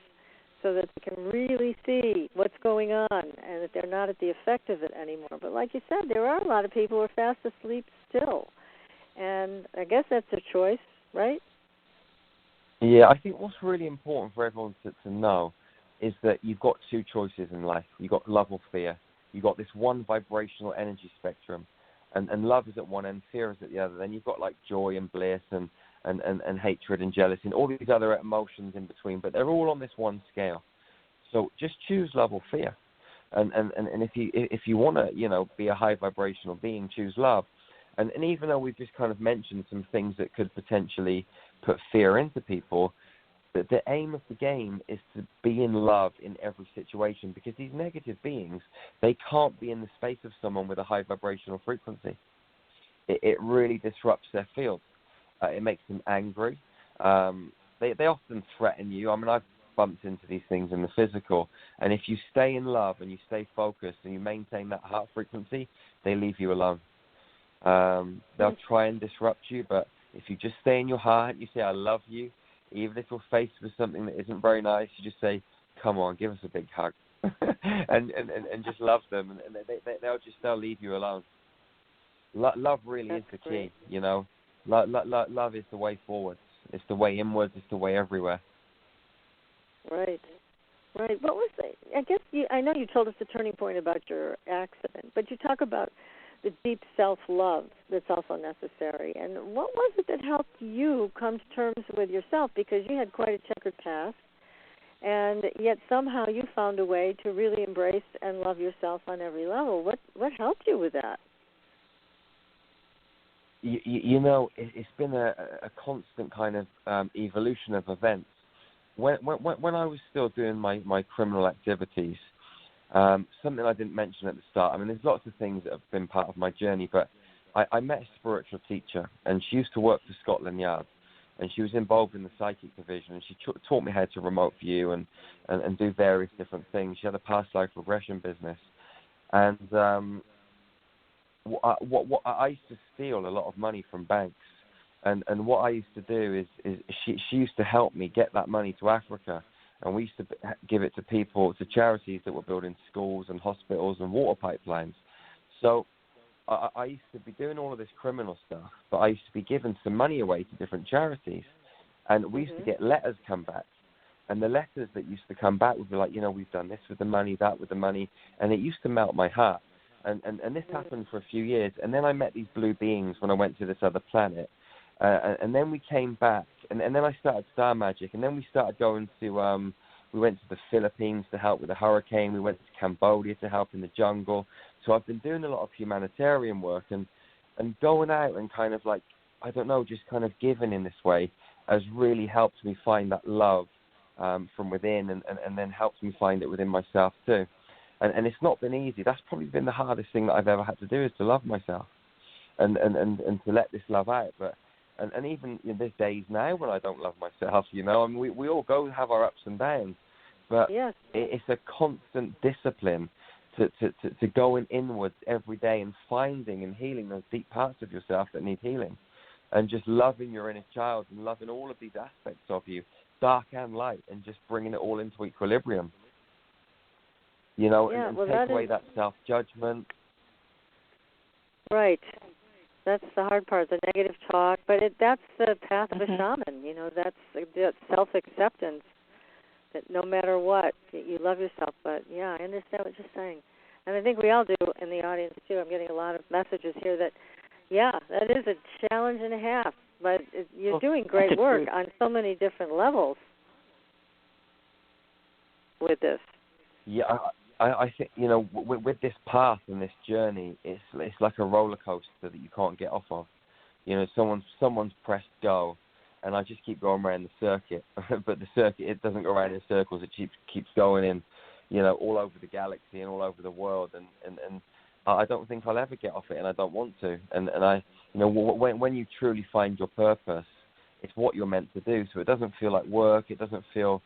so that they can really see what's going on and that they're not at the effect of it anymore. But like you said, there are a lot of people who are fast asleep still. And I guess that's a choice, right? Yeah, I think what's really important for everyone to know is that you've got 2 choices in life. You've got love or fear. You've got this one vibrational energy spectrum, and love is at one end, fear is at the other. Then you've got like joy and bliss and hatred and jealousy and all these other emotions in between, but they're all on this one scale. So just choose love or fear. And if you want to, be a high vibrational being, choose love. And even though we've just kind of mentioned some things that could potentially put fear into people, that the aim of the game is to be in love in every situation, because these negative beings, they can't be in the space of someone with a high vibrational frequency. It really disrupts their field. It makes them angry. They often threaten you. I mean, I've bumped into these things in the physical, and if you stay in love and you stay focused and you maintain that heart frequency, they leave you alone. They'll try and disrupt you, but if you just stay in your heart, you say, I love you, Even if you're faced with something that isn't very nice, you just say, "Come on, give us a big hug," and just love them, and they'll leave you alone. Love really is the key, you know. Love is the way forward. It's the way inwards. It's the way everywhere. Right. What was I guess I know you told us the turning point about your accident, but you talk about the deep self-love that's also necessary. And what was it that helped you come to terms with yourself? Because you had quite a checkered past, and yet somehow you found a way to really embrace and love yourself on every level. What helped you with that? You know, it's been a constant kind of evolution of events. When I was still doing my criminal activities, something I didn't mention at the start. I mean, there's lots of things that have been part of my journey, but I met a spiritual teacher, and she used to work for Scotland Yard, and she was involved in the psychic division, and she taught me how to remote view and do various different things. She had a past life regression business, and what I used to steal a lot of money from banks, and what I used to do is she used to help me get that money to Africa, and we used to give it to people, to charities that were building schools and hospitals and water pipelines. So I used to be doing all of this criminal stuff, but I used to be giving some money away to different charities, and we used to get letters come back. And the letters that used to come back would be like, you know, we've done this with the money, that with the money, and it used to melt my heart. And this happened for a few years, and then I met these blue beings when I went to this other planet, and then we came back, and then I started Star Magic, and then we started going to, we went to the Philippines to help with the hurricane, we went to Cambodia to help in the jungle. So I've been doing a lot of humanitarian work, and going out and kind of like, I don't know, just kind of giving in this way has really helped me find that love from within, and then helps me find it within myself too. And it's not been easy. That's probably been the hardest thing that I've ever had to do, is to love myself and to let this love out. But and even there's days now when I don't love myself, you know. I mean, we all have our ups and downs, but yes, it's a constant discipline to going inwards every day and finding and healing those deep parts of yourself that need healing, and just loving your inner child and loving all of these aspects of you, dark and light, and just bringing it all into equilibrium. You know, and take away that self-judgment. Right. That's the hard part, the negative talk. But that's the path of a shaman. You know, that's self-acceptance, that no matter what, you love yourself. But, yeah, I understand what you're saying. And I think we all do in the audience, too. I'm getting a lot of messages here that, yeah, that is a challenge and a half. But you're doing great work on so many different levels with this. Yeah, I think, you know, with this path and this journey, it's like a roller coaster that you can't get off of. You know, someone's pressed go, and I just keep going around the circuit. But the circuit, it doesn't go around in circles. It keeps going in, you know, all over the galaxy and all over the world. And I don't think I'll ever get off it, and I don't want to. And I, you know, when you truly find your purpose, it's what you're meant to do. So it doesn't feel like work. It doesn't feel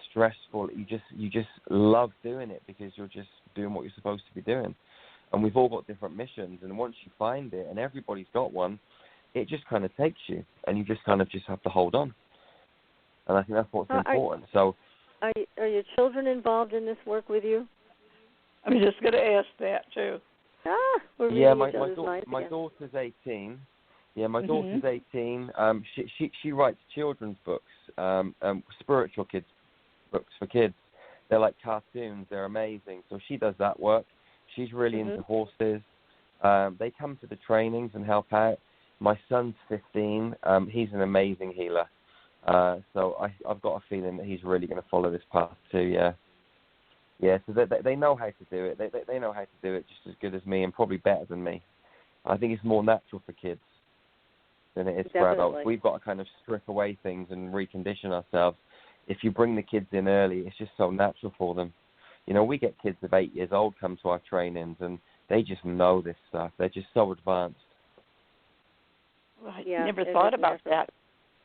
stressful. You just love doing it because you're just doing what you're supposed to be doing. And we've all got different missions, and once you find it, and everybody's got one, it just kind of takes you, and you just kind of just have to hold on. And I think that's what's important. So, are your children involved in this work with you? I was just going to ask that too. Yeah, my daughter's 18. Yeah, my daughter's 18. She writes children's books, spiritual kids books for kids. They're like cartoons. They're amazing. So she does that work. She's really into horses. They come to the trainings and help out. My son's 15. He's an amazing healer. So I've got a feeling that he's really going to follow this path too. Yeah. Yeah. So they know how to do it. They know how to do it just as good as me, and probably better than me. I think it's more natural for kids than it is for adults. We've got to kind of strip away things and recondition ourselves. If you bring the kids in early, it's just so natural for them. You know, we get kids of 8 years old come to our trainings, and they just know this stuff. They're just so advanced. Well, I never thought about that,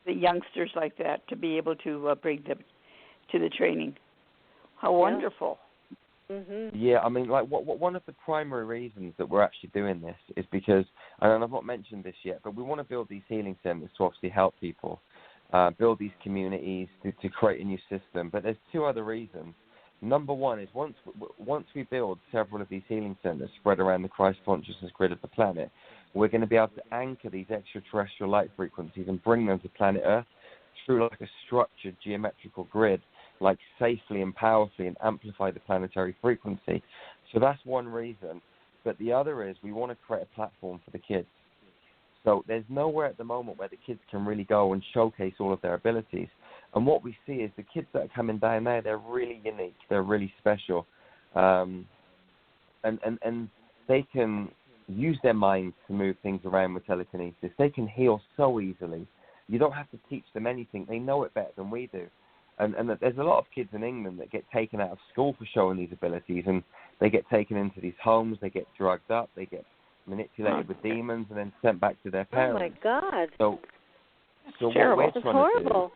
the youngsters like that, to be able to bring them to the training. How wonderful. Yeah, I mean, like one of the primary reasons that we're actually doing this is because, and I've not mentioned this yet, but we want to build these healing centers to obviously help people. build these communities, to create a new system. But there's two other reasons. Number one is once we build several of these healing centers spread around the Christ consciousness grid of the planet, we're going to be able to anchor these extraterrestrial light frequencies and bring them to planet Earth through like a structured geometrical grid, like safely and powerfully, and amplify the planetary frequency. So that's one reason. But the other is we want to create a platform for the kids. So there's nowhere at the moment where the kids can really go and showcase all of their abilities. And what we see is the kids that are coming down there, they're really unique. They're really special. And they can use their minds to move things around with telekinesis. They can heal so easily. You don't have to teach them anything. They know it better than we do. And there's a lot of kids in England that get taken out of school for showing these abilities, and they get taken into these homes, they get drugged up, they get manipulated with demons, and then sent back to their parents. Oh, my God. So what we're trying to do...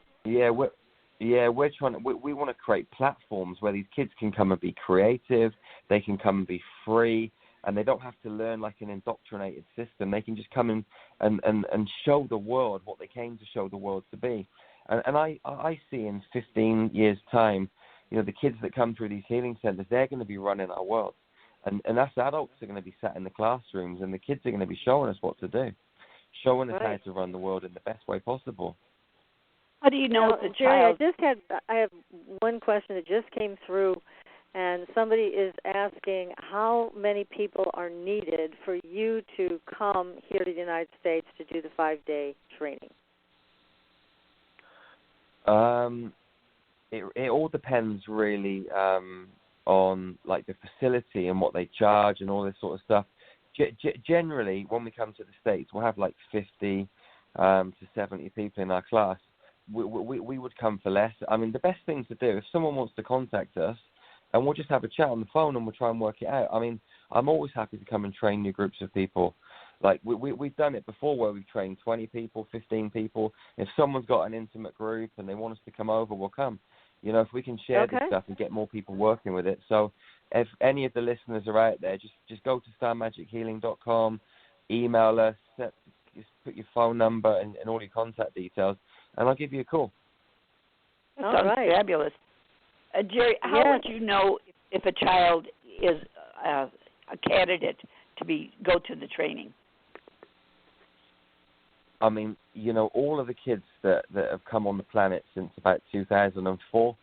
We're trying to. We want to create platforms where these kids can come and be creative. They can come and be free, and they don't have to learn like an indoctrinated system. They can just come in and show the world what they came to show the world to be. And I see in 15 years' time, the kids that come through these healing centers, they're going to be running our world, and us adults are going to be sat in the classrooms, and the kids are going to be showing us what to do, showing us how to run the world in the best way possible. How do you know the Jerry, child? I have one question that just came through, and somebody is asking how many people are needed for you to come here to the United States to do the 5-day training. It all depends really on like the facility and what they charge and all this sort of stuff. Generally, when we come to the States, we'll have like 50 to 70 people in our class. We would come for less. I mean, the best thing to do, if someone wants to contact us, and we'll just have a chat on the phone and we'll try and work it out. I mean, I'm always happy to come and train new groups of people. Like, we've done it before where we've trained 20 people, 15 people. If someone's got an intimate group and they want us to come over, we'll come. If we can share this stuff and get more people working with it. So if any of the listeners are out there, just go to starmagichealing.com, email us, just put your phone number and all your contact details, and I'll give you a call. That sounds fabulous. Jerry, how would you know if a child is a candidate to go to the training? I mean, all of the kids that have come on the planet since about 2004,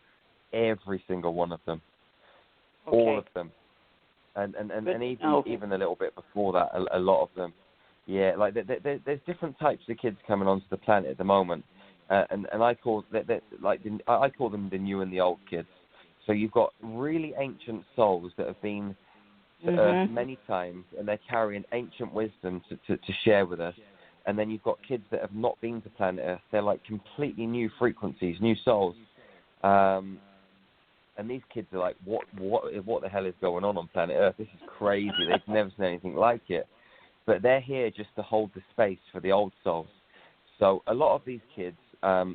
every single one of them, all of them, and even a little bit before that, a lot of them. Yeah, like there's different types of kids coming onto the planet at the moment. And I call I call them the new and the old kids. So you've got really ancient souls that have been to Earth many times, and they're carrying ancient wisdom to share with us. And then you've got kids that have not been to planet Earth. They're like completely new frequencies, new souls. And these kids are like, what the hell is going on planet Earth? This is crazy. They've never seen anything like it. But they're here just to hold the space for the old souls. So a lot of these kids, a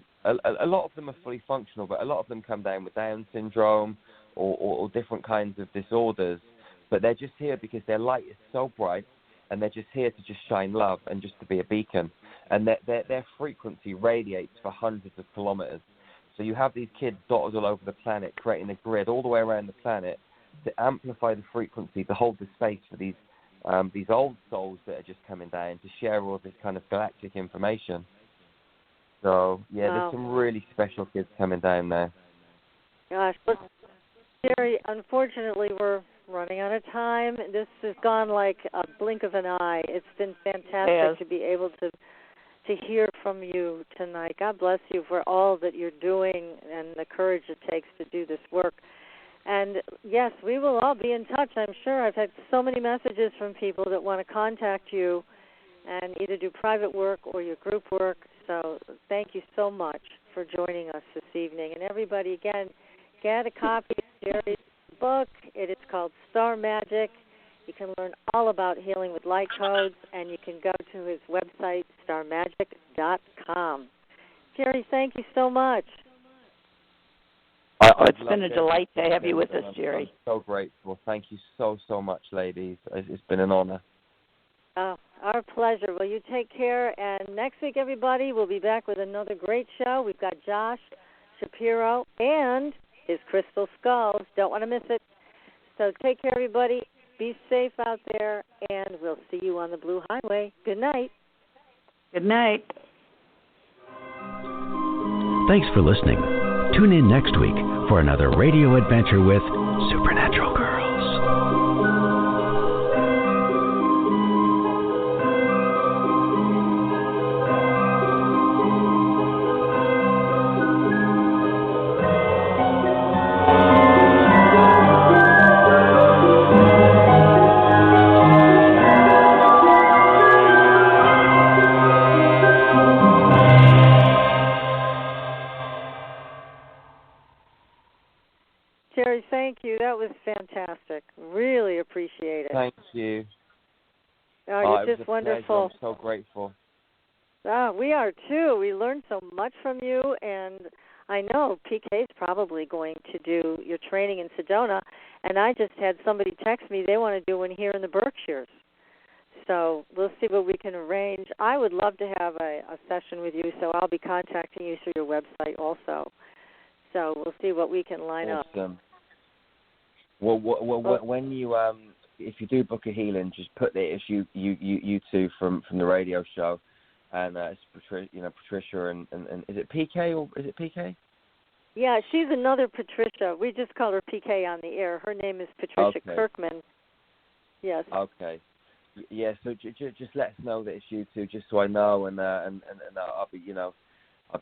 lot of them are fully functional, but a lot of them come down with Down syndrome or different kinds of disorders. But they're just here because their light is so bright, and they're just here to just shine love and just to be a beacon. And their frequency radiates for hundreds of kilometers. So you have these kids dotted all over the planet, creating a grid all the way around the planet to amplify the frequency, to hold the space for these old souls that are just coming down to share all this kind of galactic information. So, there's some really special kids coming down there. Gosh, but Jerry, unfortunately, we're running out of time. This has gone like a blink of an eye. It's been fantastic to be able to hear from you tonight. God bless you for all that you're doing and the courage it takes to do this work. And, yes, we will all be in touch, I'm sure. I've had so many messages from people that want to contact you and either do private work or your group work. So thank you so much for joining us this evening. And everybody, again, get a copy of Jerry's book. It is called Star Magic. You can learn all about healing with light codes, and you can go to his website, starmagic.com. Jerry, thank you so much. It's been a delight to have you with us, Jerry. I'm so grateful. Thank you so much, ladies. It's been an honor. Oh, our pleasure. Well, you take care. And next week, everybody, we'll be back with another great show. We've got Josh Shapiro and his crystal skulls. Don't want to miss it. So take care, everybody. Be safe out there, and we'll see you on the Blue Highway. Good night. Good night. Thanks for listening. Tune in next week for another radio adventure with Supernatural Girls. Jerry, thank you. That was fantastic. Really appreciate it. Thank you. Oh, you're just wonderful. I'm so grateful. We are too. We learned so much from you, and I know PK's probably going to do your training in Sedona, and I just had somebody text me they want to do one here in the Berkshires. So we'll see what we can arrange. I would love to have a session with you, so I'll be contacting you through your website also. So we'll see what we can line up. Awesome. Well, when you if you do book a healing, just put the issue you two from the radio show, and it's Patricia and is it PK or is it PK? Yeah, she's another Patricia. We just call her PK on the air. Her name is Patricia Kirkman. Yes. Okay. Yeah. So just let us know that it's you two, just so I know, and I'll be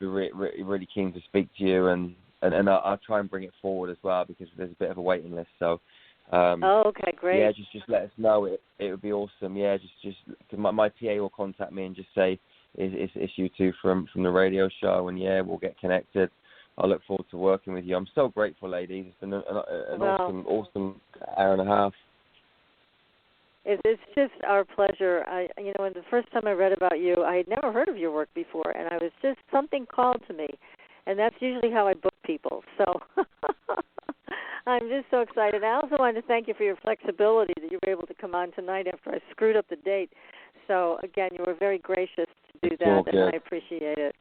really keen to speak to you, and I'll try and bring it forward as well, because there's a bit of a waiting list. So. Okay, great. Yeah, just let us know. It would be awesome. Yeah, just my PA will contact me and just say it's you two from the radio show, and yeah, we'll get connected. I look forward to working with you. I'm so grateful, ladies. It's been an awesome hour and a half. It's just our pleasure. When the first time I read about you, I had never heard of your work before, and I was just something called to me, and that's usually how I book people. So. I'm just so excited. I also wanted to thank you for your flexibility that you were able to come on tonight after I screwed up the date. So, again, you were very gracious to do that, and I appreciate it.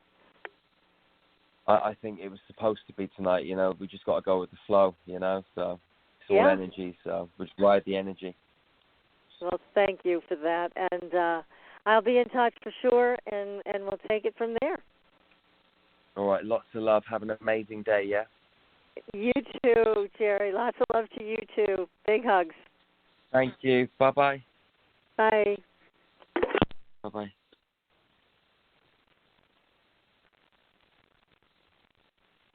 I think it was supposed to be tonight, We just got to go with the flow, So it's all energy, so we just ride the energy. Well, thank you for that. And I'll be in touch for sure, and we'll take it from there. All right, lots of love. Have an amazing day, yeah? You too, Jerry. Lots of love to you too. Big hugs. Thank you. Bye-bye. Bye. Bye-bye.